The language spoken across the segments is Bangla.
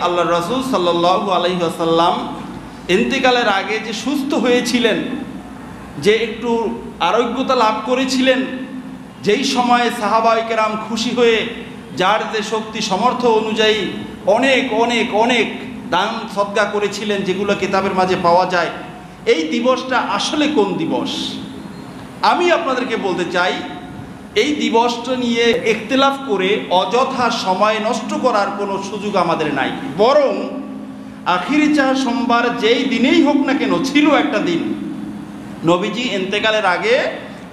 আল্লাহ রাসূল সাল্লাল্লাহু আলাইহি ওয়াসাল্লাম ইন্তেকালের আগে যে সুস্থ হয়েছিলেন, যে একটু আরোগ্যতা লাভ করেছিলেন, যেই সময়ে সাহাবায়ে কেরাম খুশি হয়ে যার যে শক্তি সমর্থ অনুযায়ী অনেক অনেক অনেক দান সদকা করেছিলেন, যেগুলো কিতাবের মাঝে পাওয়া যায়। এই দিবসটা আসলে কোন দিবস? আমি আপনাদেরকে বলতে চাই, এই দিবসটা নিয়ে ইখতিলাফ করে অযথা সময় নষ্ট করার কোনো সুযোগ আমাদের নাই। বরং আখিরি চার সোমবার যেই দিনেই হোক না কেন, ছিল একটা দিন নবীজি ইন্তেকালের আগে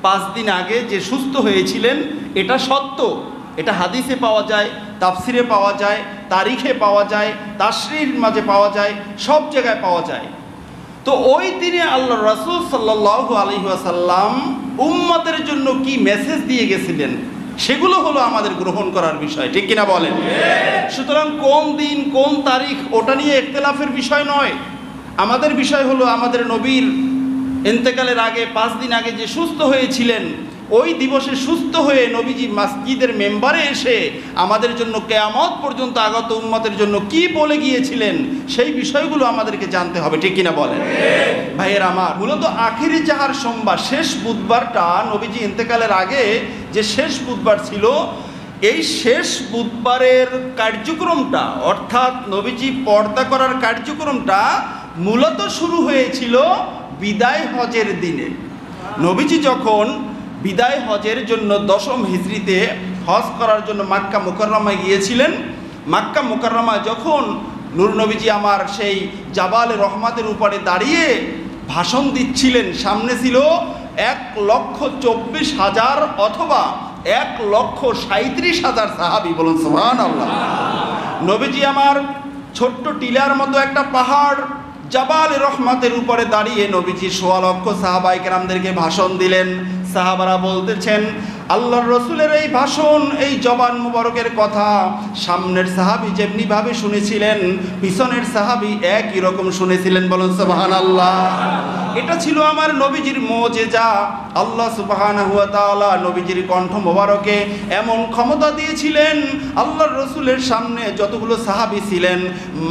5 দিন আগে যে সুস্থ হয়েছিলেন, এটা সত্য। এটা হাদিসে পাওয়া যায়, তাফসিরে পাওয়া যায়, তারিখে পাওয়া যায়, তাশরীর মাঝে পাওয়া যায়, সব জায়গায় পাওয়া যায়। তো ওই দিনে আল্লাহ রাসূল সাল্লাল্লাহু আলাইহি ওয়াসাল্লাম উম্মতের জন্য কি মেসেজ দিয়ে গেছিলেন, সেগুলো হলো আমাদের গ্রহণ করার বিষয়, ঠিক কিনা বলেন? সুতরাং কোন দিন কোন তারিখ ওটা নিয়ে ইখতিলাফের বিষয় নয়। আমাদের বিষয় হলো আমাদের নবীর ইন্তেকালের আগে 5 দিন আগে যে সুস্থ হয়েছিলেন, ওই দিবসে সুস্থ হয়ে নবীজি মসজিদের মেম্বারে এসে আমাদের জন্য কিয়ামত পর্যন্ত আগত উম্মতের জন্য কি বলে গিয়েছিলেন, সেই বিষয়গুলো আমাদেরকে জানতে হবে, ঠিক কিনা বলেন? ভাইয়ের আমার, মূলত আখিরি চার সোমবার, শেষ বুধবারটা নবীজি ইন্তেকালের আগে যে শেষ বুধবার ছিল, এই শেষ বুধবারের কার্যক্রমটা, অর্থাৎ নবীজি পর্দা করার কার্যক্রমটা মূলত শুরু হয়েছিল বিদায় হজের দিনে। নবীজি যখন বিদায় হজের জন্য 10ম হিজরিতে হজ করার জন্য মক্কা মুকাররমায় গিয়েছিলেন, মক্কা মুকাররমায় যখন নূর নবীজি আমার সেই জাবালে রহমাতের উপরে দাঁড়িয়ে ভাষণ দিচ্ছিলেন, সামনে ছিল 1,24,000 অথবা 1,37,000 সাহাবী, বলুন সুবহানাল্লাহ। নবীজি আমার ছোট্ট টিলার মতো একটা পাহাড় জাবাল রহমাতের উপরে দাঁড়িয়ে নবীজি 1.25 লক্ষ সাহাবায়ে কেরামদেরকে ভাষণ দিলেন। সাহাবারা বলতেছেন, আল্লাহর রসুলের এই ভাষণ, এই জবান মুবারকের কথা সামনের সাহাবী যেমনিভাবে শুনেছিলেন, পিছনের সাহাবী একই রকম শুনেছিলেন, বলুন সুবহানাল্লাহ। এটা ছিল আমার নবীজির মুজিজা। আল্লাহ সুবহানাহু ওয়া তাআলা নবীজির কণ্ঠ মোবারকে এমন ক্ষমতা দিয়েছিলেন, আল্লাহর রসুলের সামনে যতগুলো সাহাবী ছিলেন,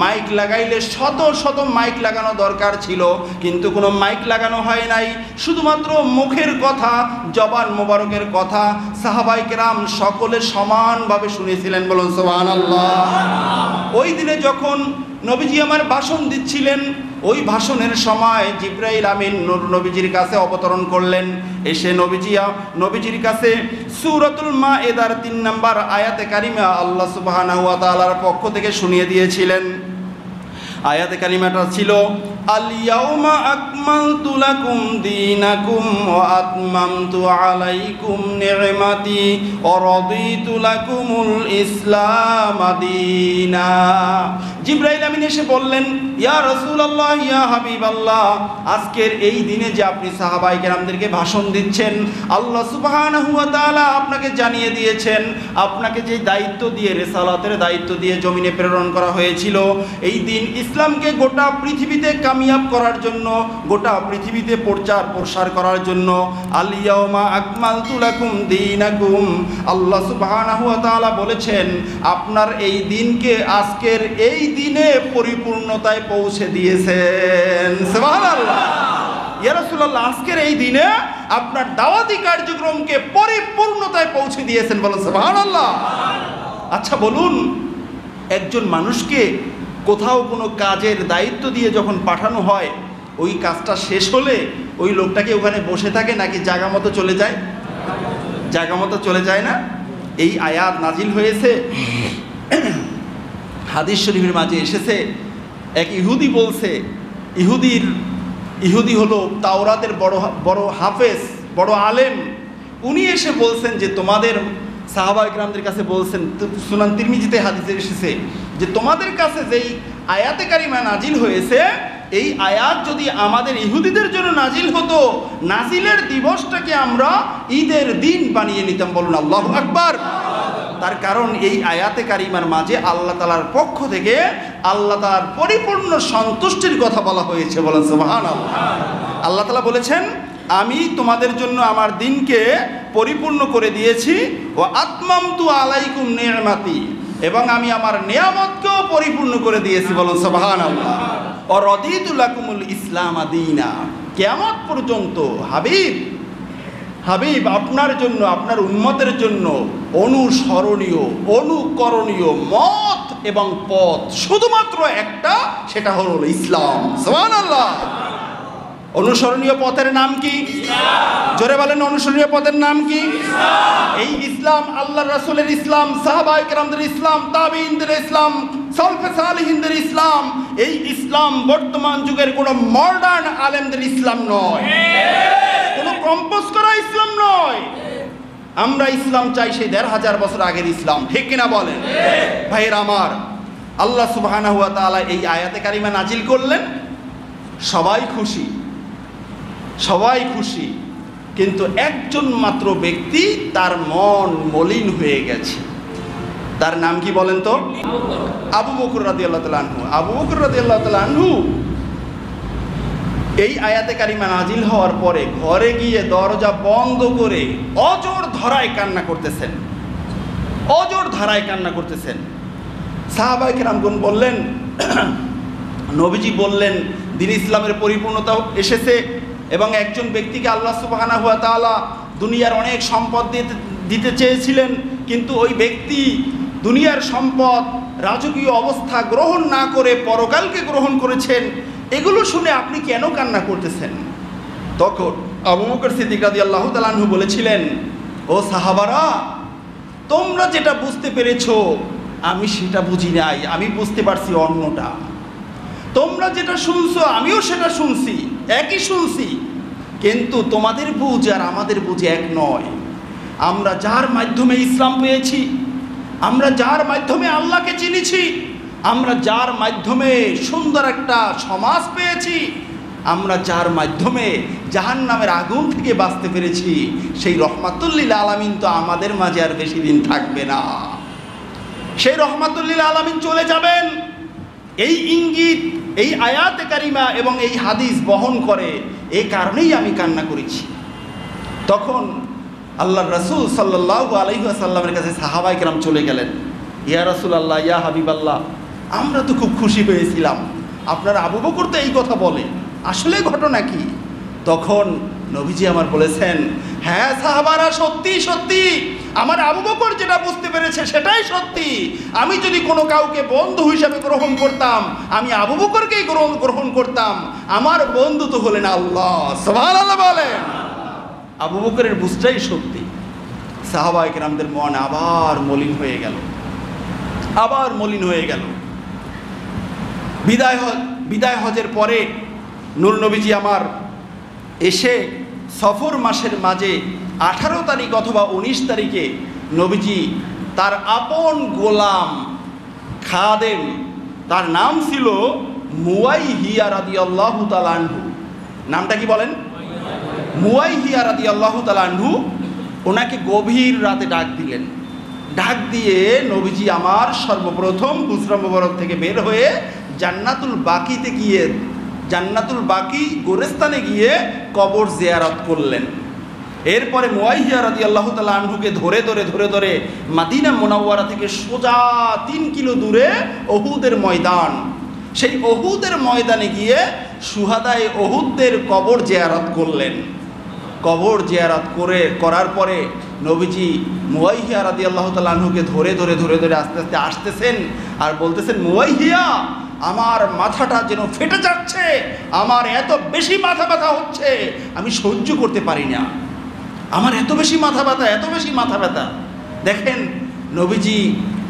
মাইক লাগাইলে শত শত মাইক লাগানো দরকার ছিল, কিন্তু কোনো মাইক লাগানো হয় নাই। শুধুমাত্র মুখের কথা, জবান মোবারকের কথা সাহাবায়ে কেরাম সকলে সমানভাবে শুনেছিলেন, বলুন সুবহানাল্লাহ। ওই দিনে যখন নবীজি আমার ভাষণ দিচ্ছিলেন, ওই ভাষণের সময় জিবরাইল আমিন নূর নবীজির কাছে অবতরণ করলেন। এসে নবীজির কাছে সূরাতুল মায়েদার 3 নম্বর আয়াতে কারিমা আল্লাহ সুবহানাহু ওয়া তাআলার পক্ষ থেকে শুনিয়ে দিয়েছিলেন। আয়াতে কারিমাটা ছিল, আল ইয়াউমা আকমালতু লাকুম দীনাকুম ওয়া আতমামতু আলাইকুম নি'মাতি ওয়া রাদিতু লাকুমুল ইসলাম দীনা। জিবরাইল আমিন এসে বললেন, ইয়া রাসূলুল্লাহ, ইয়া হাবিবাল্লাহ, আজকের এই দিনে যে আপনি সাহাবায়ে কেরামদেরকে ভাষণ দিচ্ছেন, আল্লাহ সুবহানাহু ওয়া তাআলা আপনাকে জানিয়ে দিয়েছেন, আপনাকে যে দায়িত্ব দিয়ে, রিসালাতের দায়িত্ব দিয়ে জমিনে প্রেরণ করা হয়েছিল, এই দিন ইসলামকে গোটা পৃথিবীতে কামিয়াব করার জন্য, গোটা পৃথিবীতে প্রচার প্রসার করার জন্য, আল ইয়াউমা আকমালতু লাকুম দীনাকুম, আল্লাহ সুবহানাহু ওয়া তাআলা বলেছেন আপনার এই দিনকে আজকের এই দিনে পরিপূর্ণতায় পৌঁছে দিয়েছেন। সুবহানাল্লাহ। ইয়া রাসূলুল্লাহ, আজকের এই দিনে আপনার দাওয়াতি কার্যক্রমকে পরিপূর্ণতায় পৌঁছে দিয়েছেন, বলুন সুবহানাল্লাহ। আচ্ছা বলুন, একজন মানুষকে কোথাও কোনো কাজের দায়িত্ব দিয়ে যখন পাঠানো হয়, ওই কাজটা শেষ হলে ওই লোকটাকে ওখানে বসে থাকে নাকি জায়গা মতো চলে যায়? জায়গা মতো চলে যায় না? এই আয়াত নাজিল হয়েছে, হাদিস শরীফের মাঝে এসেছে। এক ইহুদি বলছে, ইহুদি হলো তাওরাতের বড় হাফেজ, বড় আলেম। উনি এসে বলছেন যে তোমাদের সাহাবায়ে কেরামদের কাছে বলছেন, সুনান তিরমিজিতে হাদিসে এসেছে যে তোমাদের কাছে যেই আয়াতে কারিমা নাজিল হয়েছে, এই আয়াত যদি আমাদের ইহুদিদের জন্য নাজিল হতো, নাজিলের দিবসটাকে আমরা ঈদের দিন বানিয়ে নিতাম, বলুন আল্লাহু আকবার। তার কারণ এই আয়াতে কারিমার মাঝে আল্লাহ তাআলার পক্ষ থেকে আল্লাহ তাআলার পরিপূর্ণ সন্তুষ্টির কথা বলা হয়েছে, বলেন সুবহানাল্লাহ। আল্লাহ তাআলা বলেছেন, আমি তোমাদের জন্য আমার দিনকে পরিপূর্ণ করে দিয়েছি, ও আতমামতু আলাইকুম নি'মাতি, এবং আমি আমার নিয়ামতকেও পরিপূর্ণ করে দিয়েছি। বলুন সুবহানাল্লাহ। ও রাদিতু লাকুমুল ইসলাম দীনা। কিয়ামত পর্যন্ত হাবিব আপনার জন্য, আপনার উম্মতের জন্য অনুসরণীয়, অনুকরণীয় মত এবং পথ শুধুমাত্র একটা, সেটা হলো ইসলাম। সুবহানাল্লাহ। অনুসরণীয় পথের নাম কি? জোরে বলেন, অনুসরণীয় পথের নাম কি? এই ইসলাম আল্লাহর রাসূলের ইসলাম, সাহাবায়ে কেরামদের ইসলাম, তাবিঈনদের ইসলাম, সালফে সালিহিনদের ইসলাম। এই ইসলাম বর্তমান যুগের কোনো মডার্ন আলেমদের ইসলাম নয়, কোনো কম্পোজ করা ইসলাম নয়। আমরা ইসলাম চাই সেই ১৫০০ বছর আগের ইসলাম। ঠিক কিনা বলেন? ভাইয়েরা আমার, আল্লাহ সুবহানাহু ওয়া তাআলা এই আয়াতে কারিমা নাজিল করলেন, সবাই খুশি, সবাই খুশি, কিন্তু একজন মাত্র ব্যক্তি তার মন মলিন হয়ে গেছে। তার নাম কি বলেন তো? আবু বকর রাদিয়াল্লাহু তাআলা আনহু। আবু বকর রাদিয়াল্লাহু তাআলা আনহু এই আয়াতে কারিমা নাজিল হওয়ার পরে ঘরে গিয়ে দরজা বন্ধ করে অজর ধারায় কান্না করতেছেন, অজর ধারায় কান্না করতেছেন। সাহাবায়ে কেরামগণ বললেন, নবীজি বললেন দ্বীন ইসলামের পরিপূর্ণতা এসেছে এবং একজন ব্যক্তিকে আল্লাহ সুবহানাহু ওয়া তাআলা দুনিয়ার অনেক সম্পদ দিতে চেয়েছিলেন, কিন্তু ওই ব্যক্তি দুনিয়ার সম্পদ, রাজকীয় অবস্থা গ্রহণ না করে পরকালকে গ্রহণ করেছেন। এগুলো শুনে আপনি কেন কান্না করতেছেন? তখন আবু বকর সিদ্দিক রাদিয়াল্লাহু তাআলা আনহু বলেছিলেন, ও সাহাবারা, তোমরা যেটা বুঝতে পেরেছো আমি সেটা বুঝি নাই, আমি বুঝতে পারছি অন্যটা। তোমরা যেটা শুনছো আমিও সেটা শুনছি, একই শুনছি, কিন্তু তোমাদের বুঝ আর আমাদের বুঝ এক নয়। আমরা যার মাধ্যমে ইসলাম পেয়েছি, আমরা যার মাধ্যমে আল্লাহকে চিনেছি, আমরা যার মাধ্যমে সুন্দর একটা সমাজ পেয়েছি, আমরা যার মাধ্যমে জাহান্নামের আগুন থেকে বাঁচতে পেরেছি, সেই রহমাতুল লিল আলামিন তো আমাদের মাঝে আর বেশি দিন থাকবে না। সেই রহমাতুল লিল আলামিন চলে যাবেন। এই ইঙ্গিত এই আয়াতে কারিমা এবং এই হাদিস বহন করে, এই কারণেই আমি কান্না করেছি। তখন আল্লাহর রাসূল সাল্লাল্লাহু আলাইহি ওয়াসাল্লামের কাছে সাহাবায়ে কেরাম চলে গেলেন। ইয়া রাসূলুল্লাহ, ইয়া হাবিবাল্লাহ, আমরা তো খুব খুশি হয়েছিলাম, আপনার আবু বকর তো এই কথা বলে, আসলে ঘটনা কি? তখন নবীজি আমার বলেছেন, হ্যাঁ সাহাবারা, সত্যি সত্যি আমার আবু বকর যেটা বুঝতে পেরেছে সেটাই সত্যি। আমি যদি কোনো কাউকে বন্ধু হিসাবে গ্রহণ করতাম, আমি আবু বকরকেই গ্রহণ করতাম। আমার বন্ধু তো হলেন আল্লাহ। সুবহানাল্লাহ বলেন। আবু বকরের বুঝটাই সত্যি। সাহাবায়ে কেরামদের মন আবার মলিন হয়ে গেল, আবার মলিন হয়ে গেল। বিদায় হজের পরে নূর নবীজি আমার এসে সফর মাসের মাঝে 18 তারিখ অথবা 19 তারিখে নবীজি তার আপন গোলাম খাদেম, তার নাম ছিল মুয়াইহিয়া রাদিয়াল্লাহু তাআলা আনহু। নামটা কি বলেন? মুয়াইহিয়া রাদিয়াল্লাহু তাআলা আনহু। ওনাকে গভীর রাতে ডাক দিলেন। ডাক দিয়ে নবীজি আমার সর্বপ্রথম হুজরা মুবারক থেকে বের হয়ে জান্নাতুল বাকি গোরস্তানে গিয়ে কবর জিয়ারত করলেন। এরপরে মুয়াইহিয়া রাদিয়াল্লাহু তাআলা আনহুকে ধরে ধরে মদিনা মুনাওয়ারা থেকে সোজা 3 কিলো দূরে উহুদের ময়দান, সেই উহুদের ময়দানে গিয়ে শুহাদায়ে উহুদদের কবর জিয়ারত করলেন। কবর জিয়ারত করার পরে নবীজি মুয়াইহিয়া রাদিয়াল্লাহু তাআলা আনহুকে ধরে আস্তে আস্তে আসতেছেন আর বলতেছেন, মুয়াইহিয়া, আমার মাথাটা যেন ফেটে যাচ্ছে, আমার এত বেশি মাথা ব্যথা হচ্ছে, আমি সহ্য করতে পারি না, আমার এত বেশি মাথা ব্যথা। দেখেন, নবীজি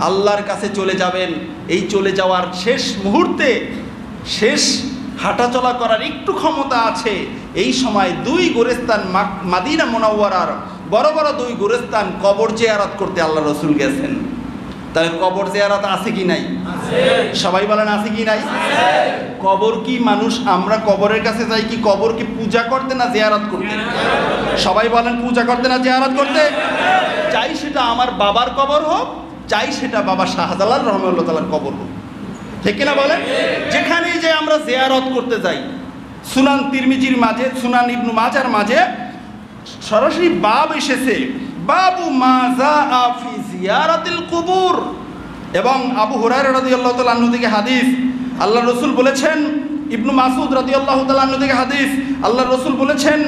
আল্লাহর কাছে চলে যাবেন, এই চলে যাওয়ার শেষ মুহূর্তে, শেষ হাঁটাচলা করার একটু ক্ষমতা আছে, এই সময় 2 গোরস্থান মদিনা মুনাওয়ারার বড় বড় 2 গোরস্থান কবর জিয়ারত করতে আল্লাহ রাসূল গেছেন। তাহলে কবর জিয়ারত আছে কি নাই? সবাই বলেন আছে কি নাই? কবর কি মানুষ, আমরা কবরের কাছে যাই কি কবরকে পূজা করতে না জিয়ারত করতে? সবাই বলেন পূজা করতে না জিয়ারত করতে? চাই সেটা আমার বাবার কবর হোক, চাই সেটা বাবা শাহজালাল রহমাতুল্লাহ তাআলার কবর হোক, ঠিক কিনা বলেন? যেখানেই যে আমরা জিয়ারত করতে যাই, সুনান তিরমিজির মাঝে, সুনান ইবনু মাজার মাঝে সরাসরি বাব এসেছে, বাবু মা জাআ ফি জিয়ারাতিল কুবুর। এবং আবু হুরায়রা রাদিয়াল্লাহু তাআলা আনহু থেকে হাদিস, আল্লাহ রসুল বলেছেন, ইবনু মাসউদ রাদিয়াল্লাহু তাআলা আনহু থেকে হাদিস, আল্লাহ রসুল বলেছেন,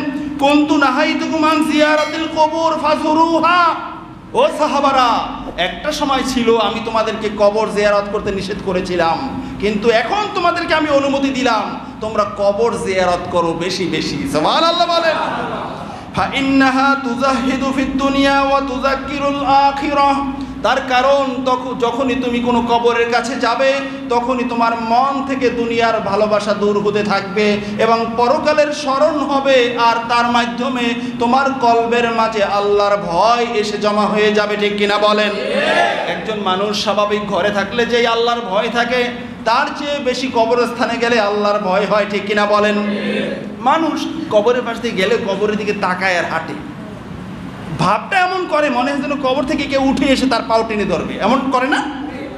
কুনতু নাহাইতুকুম আন জিয়ারাতিল কবুর ফাজুরুহা। ও সাহাবারা, একটা সময় ছিল আমি তোমাদেরকে কবর জিয়ারত করতে নিষেধ করেছিলাম, কিন্তু এখন তোমাদেরকে আমি অনুমতি দিলাম, তোমরা কবর জিয়ারত করো বেশি বেশি। সুবহানাল্লাহ বলেন। ফাইন্নাহা তুজাহিদু ফিদ দুনিয়া ওয়া তুযাক্কিরুল আখিরাহ। তার কারণ যখনই তুমি কোনো কবরের কাছে যাবে তখনই তোমার মন থেকে দুনিয়ার ভালোবাসা দূর হতে থাকবে এবং পরকালের স্মরণ হবে, আর তার মাধ্যমে তোমার কলবের মাঝে আল্লাহর ভয় এসে জমা হয়ে যাবে। ঠিক কিনা বলেন? একজন মানুষ স্বাভাবিক ঘরে থাকলে যেই আল্লাহর ভয় থাকে, তার চেয়ে বেশি কবরস্থানে গেলে আল্লাহর ভয় হয়। ঠিক কিনা বলেন? মানুষ কবরের পাশ দিয়ে গেলে কবরের দিকে তাকায় আর হাঁটে, ভাবটা এমন করে মনে হয় যেন কবর থেকে কেউ উঠে এসে তার পাও টেনে ধরবে, এমন করে না?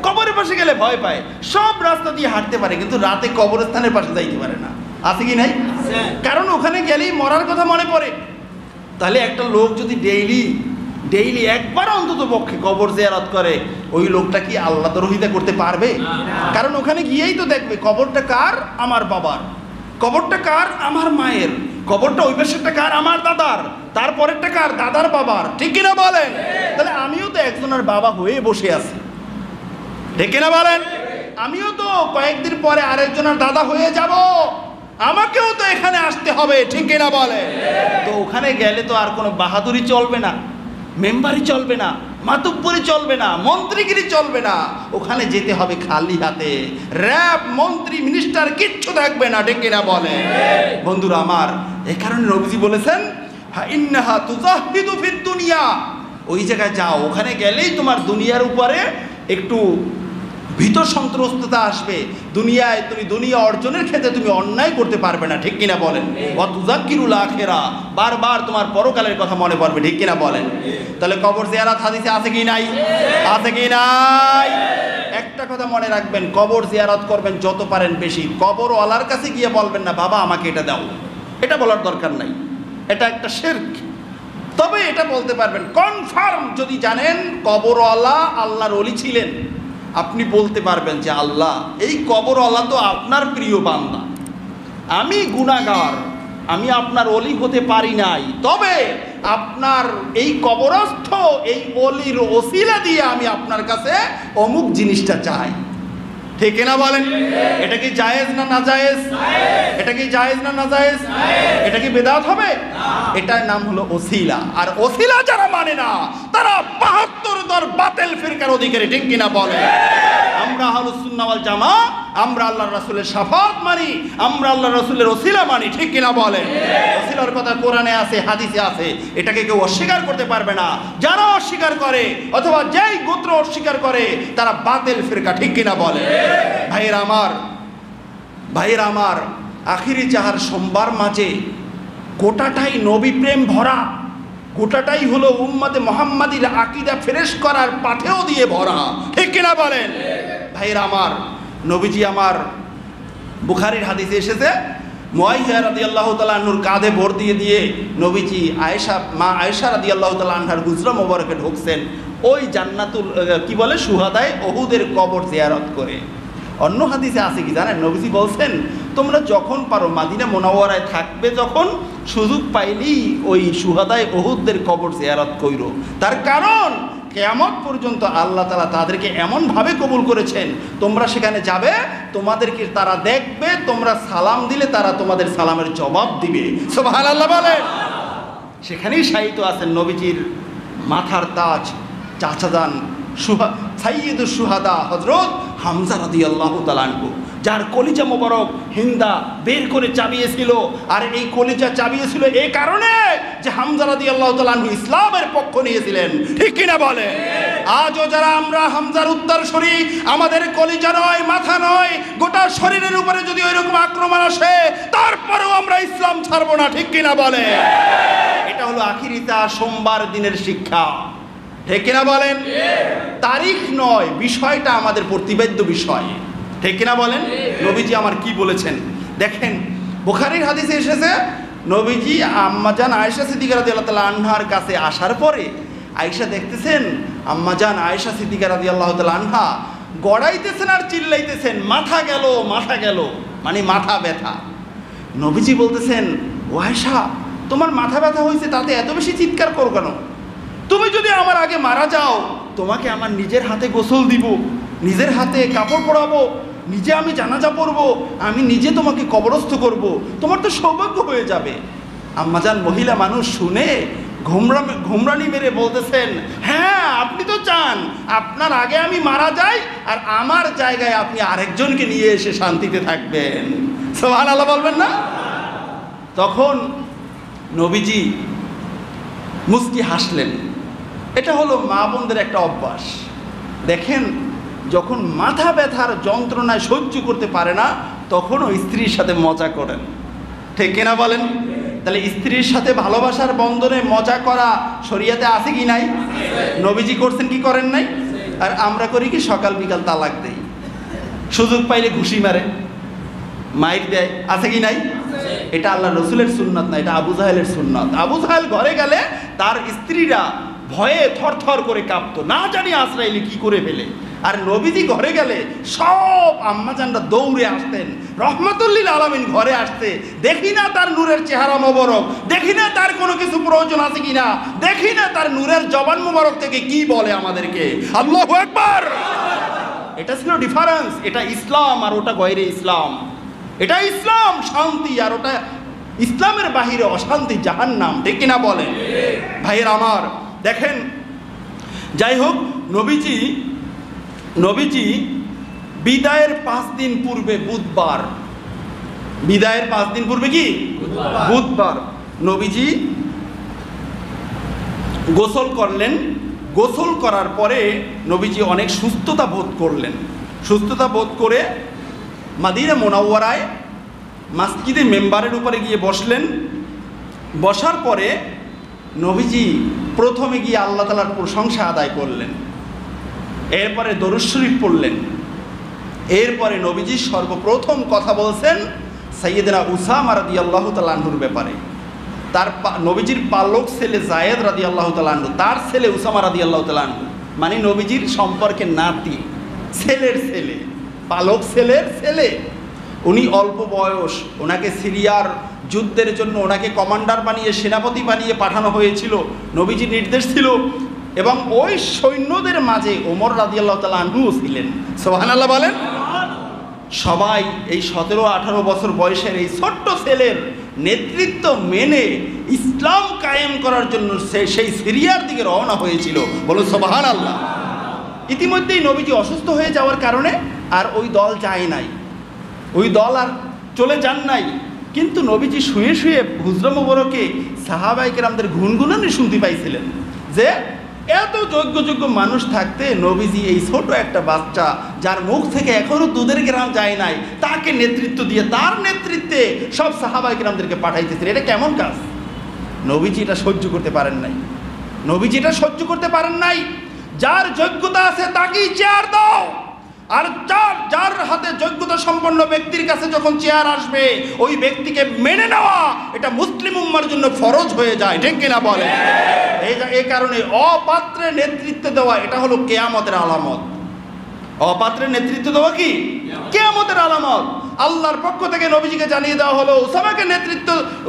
কবরের পাশে গেলে ভয় পায়, সব রাস্তা দিয়ে হাঁটতে পারে কিন্তু রাতে কবরস্থানের পাশে যাইতে পারে না। আছে কি নাই? কারণ ওখানে গেলেই মরার কথা মনে পড়ে। তাহলে একটা লোক যদি ডেইলি একবার অন্তত পক্ষে কবর জিয়ারত করে, ওই লোকটা কি আল্লাহ দ্রোহিতা করতে পারবে? কারণ ওখানে গিয়েই তো দেখবে কবরটা কার? আমার বাবার। কবরটা কার? আমার মায়ের। কবরটা ওই পাশেরটা কার? আমার দাদার। তারপরেরটা কার? দাদার বাবার। ঠিক কিনা বলেন? তাহলে আমিও তো একজনের বাবা হয়ে বসে আছি। ঠিক কিনা বলেন? আমিও তো কয়েকদিন পরে আরেকজনের দাদা হয়ে যাব, আমাকেও তো এখানে আসতে হবে। ঠিক কিনা বলেন? তো ওখানে গেলে তো আর কোনো বাহাদুরি চলবে না, মেম্বারই চলবে না, মাতুব্বরি চলবে না, মন্ত্রীগিরি চলবে না। ওখানে যেতে হবে খালি হাতে। র্যাব, মন্ত্রী, মিনিস্টার কিচ্ছু থাকবে না। ঠিক কিনা বলে? বন্ধুরা আমার, এই কারণে নবীজি বলেছেন, ইন্নাহা তুজাহিদু ফিদ দুনিয়া। ওই জায়গায় যাও, ওখানে গেলেই তোমার দুনিয়ার উপরে একটু ভীত সন্ত্রস্ততা আসবে। দুনিয়ায় তুমি দুনিয়া অর্জনের ক্ষেত্রে তুমি অন্যায় করতে পারবে না। ঠিক কিনা বলেন? ওয়া তুযাক্কিরুল আখিরা, বারবার তোমার পরকালের কথা মনে পড়বে। ঠিক কিনা বলেন? তাহলে কবর জিয়ারত হাদিসে আছে কি নাই? আছে কি নাই? একটা কথা মনে রাখবেন, কবর জিয়ারত করবেন যত পারেন বেশি। কবরওয়ালার কাছে গিয়ে বলবেন না, বাবা আমাকে এটা দাও, এটা বলার দরকার নাই, এটা একটা শিরক। তবে এটা বলতে পারবেন কনফার্ম যদি জানেন কবরওয়ালা আল্লাহর ওলি ছিলেন, আপনি বলতে পারবেন যে আল্লাহ, এই কবরওয়ালা তো আপনার প্রিয় বান্দা, আমি গুনাহগার, আমি আপনার ওলি হতে পারি নাই, তবে আপনার এই কবরস্থ এই ওলির ওসিলা দিয়ে আমি আপনার কাছে অমুক জিনিসটা চাই। ঠিক না বলেন? এটা কি জায়েজ না নাজায়েজ? এটা কি জায়েজ না নাজায়েজ? এটা কি বেদাত হবে? এটার নাম হলো ওসিলা। আর ওসিলা যারা মানে না তারা ৭২ দর বাতিল ফিরকার অধিকারী। ঠিক কিনা বলে? আমরা আহলুস সুন্নাহ ওয়াল জামা, আমরা আল্লাহর রাসূলের শাফাত মানি, আমরা আল্লাহর রাসূলের ওসিলা মানি। ঠিক কিনা বলেন? ওসিলার কথা কোরআনে আছে, হাদিসে আছে, এটাকে কেউ অস্বীকার করতে পারবে না। যারা অস্বীকার করে অথবা যেই গোত্র অস্বীকার করে তারা বাতিল ফিরকা। ঠিক কিনা বলে? ভাইয়েরা আমার, আখিরি চাহার সোমবার মাঝে গোটাটাই নবী প্রেম ভরা, গোটাটাই হলো উম্মতে মুহাম্মাদির আকীদা ফ্রেশ করার পাথেও দিয়ে ভরা। ঠিক কিনা বলেন? ভাইয়েরা আমার, নবীজি আমার, বুখারীর হাদিসে এসেছে, মুআইয়া রাদিয়াল্লাহু তাআলা আনহুর কাঁধে ভর দিয়ে নবীজি মা আয়েশা রাদিয়াল্লাহু তাআলা আনহার হুজরা মোবারকে ঢুকছেন ওই জান্নাতুল কি বলে শুহাদায়ে উহুদের কবর জিয়ারত করে। অন্য হাদিসে আছে কি জানেন? নবীজি বলছেন, তোমরা যখন পারো মাদিনা মুনাওয়ারায় থাকবে, যখন সুযোগ পাইলেই ওই শুহাদায়ে উহুদের কবর জিয়ারত কইরো। তার কারণ কিয়ামত পর্যন্ত আল্লাহ তাআলা তাদেরকে এমনভাবে কবুল করেছেন, তোমরা সেখানে যাবে, তোমাদেরকে তারা দেখবে, তোমরা সালাম দিলে তারা তোমাদের সালামের জবাব দিবে। সুবহানাল্লাহ বলেন। সেখানেই শায়িত আছেন নবীজির মাথার তাজ, চাচাজান সাইয়্যিদুশ শুহাদা হযরত হামজা রাদিয়াল্লাহু তাআলা আনহু, যার কলিজা মোবারক হিন্দা বের করে চাবিয়েছিল। আর এই কলিজা চাবিয়েছিল এই কারণে যে হামজা রাদিয়াল্লাহু তাআলা আনহু ইসলামের পক্ষ নিয়েছিলেন। ঠিক কিনা বলে? আজও যারা আমরা হামজার উত্তরসূরি, আমাদের কলিজা নয়, মাথা নয়, গোটা শরীরের উপরে যদি ওইরকম আক্রমণ আসে তারপরেও আমরা ইসলাম ছাড়বো না। ঠিক কিনা বলে? এটা হলো আখিরিতা সোমবার দিনের শিক্ষা। ঠিক কিনা বলেন? তারিখ নয়, বিষয়টা আমাদের প্রতিবেদ্য বিষয়। ঠিক কিনা বলেন? নবীজি আমার কি বলেছেন দেখেন, বুখারীর হাদিসে এসেছে, নবীজি আম্মাজান আয়েশা সিদ্দিকা রাদিয়াল্লাহু তাআলা আনহার কাছে আসার পরে আয়েশা দেখতেছেন আম্মাজান আয়েশা সিদ্দিকা রাদিয়াল্লাহু তাআলা আনহা গড়াইতেছেন আর চিল্লাইতেছেন, মাথা গেল মাথা গেল, মানে মাথা ব্যথা। নবীজি বলতেছেন, ও আয়েশা, তোমার মাথা ব্যথা হয়েছে তাতে এত বেশি চিৎকার করো কেন? তুমি যদি আমার আগে মারা যাও, তোমাকে আমার নিজের হাতে গোসল দিব, নিজের হাতে কাপড় পরাবো, নিজে আমি জানাজা পড়বো, আমি নিজে তোমাকে কবরস্থ করব, তোমার তো সৌভাগ্য হয়ে যাবে। আম্মাজান মহিলা মানুষ শুনে ঘুমরানি মেরে বলতেছেন, হ্যাঁ আপনি তো চান আপনার আগে আমি মারা যাই আর আমার জায়গায় আপনি আরেকজনকে নিয়ে এসে শান্তিতে থাকবেন। সুবহানাল্লাহ বলবেন না? তখন নবীজি মুস্কি হাসলেন। এটা হলো মা বোনদের একটা অভ্যাস। দেখেন, যখন মাথা ব্যথার যন্ত্রণায় সহ্য করতে পারে না, তখনও স্ত্রীর সাথে মজা করেন, ঠিক কিনা বলেন? তাহলে স্ত্রীর সাথে ভালোবাসার বন্ধনে মজা করা শরীয়তে আছে কি নাই? নবীজি করছেন কি করেন নাই? আর আমরা করি কি, সকাল বিকাল তালাক দেই, সুযোগ পাইলে ঘুষি মারে, মাইর দেয়, আছে কি নাই? এটা আল্লাহ রসুলের সুন্নাত না, এটা আবু জাহেলের সুন্নাত। আবু জাহেল ঘরে গেলে তার স্ত্রীরা ভয়ে থরথর করে কাঁপতো, না জানি আজরাইল কি করে ফেলে। আর নবীজি ঘরে গেলে সব আম্মাজানরা দৌড়ে আসতেন, রহমাতুল্লিল আলামিন ঘরে আসতে, দেখি না তার নূরের চেহারা মোবারক, দেখি না তার কোনো কিছু প্রয়োজন আছে কিনা, দেখি না তার নূরের জবান মোবারক থেকে কি বলে আমাদেরকে। আল্লাহু আকবার! এটা ছিল ডিফারেন্স। এটা ইসলাম আর ওটা গয়রে ইসলাম। এটা ইসলাম শান্তি, আর ওটা ইসলামের বাহিরে অশান্তি, জাহান্নাম, ঠিক কিনা বলেন? ভাইয়ের আমার, দেখেন, যাই হোক, নবীজি বিদায়ের 5 দিন পূর্বে, বুধবার, বিদায়ের 5 দিন পূর্বে কি বুধবার, নবীজি গোসল করলেন। গোসল করার পরে নবীজি অনেক সুস্থতা বোধ করলেন। সুস্থতা বোধ করে মাদিনা মুনাওয়ারায় মসজিদে মেম্বারের উপরে গিয়ে বসলেন। বসার পরে নবীজি প্রথমে গিয়ে আল্লাহ তাআলার প্রশংসা আদায় করলেন, এরপরে দরুদ শরীফ পড়লেন। এরপরে নবীজি সর্বপ্রথম কথা বলছেন সাইয়েদনা উসামা রাদিয়াল্লাহু তাআলা আনহুর ব্যাপারে। তার নবীজির পালক ছেলে যায়েদ রাদিয়াল্লাহু তাআলা আনহু, তার ছেলে উসামা রাদিয়াল্লাহু তাআলা আনহু, মানে নবীজির সম্পর্কে নাতি, ছেলের ছেলে, পালক ছেলের ছেলে। উনি অল্প বয়স, ওনাকে সিরিয়ার যুদ্ধের জন্য ওনাকে কমান্ডার বানিয়ে, সেনাপতি বানিয়ে পাঠানো হয়েছিল, নবীজির নির্দেশ ছিল। এবং ওই সৈন্যদের মাঝে ওমর রাদিয়াল্লাহু তাআলা আনহু ছিলেন। সুবহানাল্লাহ বলেন। সবাই এই 17-18 বছর বয়সের এই ছোট্ট ছেলের নেতৃত্ব মেনে ইসলাম কায়েম করার জন্য সেই সিরিয়ার দিকে রওনা হয়েছিল। বলুন সুবহানাল্লাহ। ইতিমধ্যেই নবীজি অসুস্থ হয়ে যাওয়ার কারণে আর ওই দল যায় নাই, ওই দল আর চলে যান নাই। কিন্তু নবীজি শুয়ে শুয়ে হুজরা মোবারকে সাহাবায়ে কেরামদের গুনগুনানি শুনতে পাইছিলেন যে এত যোগ্য মানুষ থাকতে নবীজি এই ছোট একটা বাচ্চা, যার মুখ থেকে এখনো দুধের গ্রাম যায় নাই, তাকে নেতৃত্ব দিয়ে তার নেতৃত্বে সব সাহাবায়ে কেরামদেরকে পাঠাইতেছেন। এটা কেমন কাজ? নবীজি এটা সহ্য করতে পারেন নাই। নবীজি এটা সহ্য করতে পারেন নাই। যার যোগ্যতা আছে তাকেই চেয়ার দাও, আর যার হাতে যোগ্যতা সম্পন্ন ব্যক্তির কাছে যখন চেয়ার আসবে, ওই ব্যক্তিকে মেনে নেওয়া এটা মুসলিম উম্মার জন্য ফরজ হয়ে যায়, ঠিক কিনা বলে? এই কারণে অপাত্রে নেতৃত্ব দেওয়া এটা হলো কিয়ামতের আলামত। অপাত্রে নেতৃত্ব দেওয়া কি কিয়ামতের আলামত। আল্লাহর পক্ষ থেকে নবীজিকে জানিয়ে দেওয়া হলো,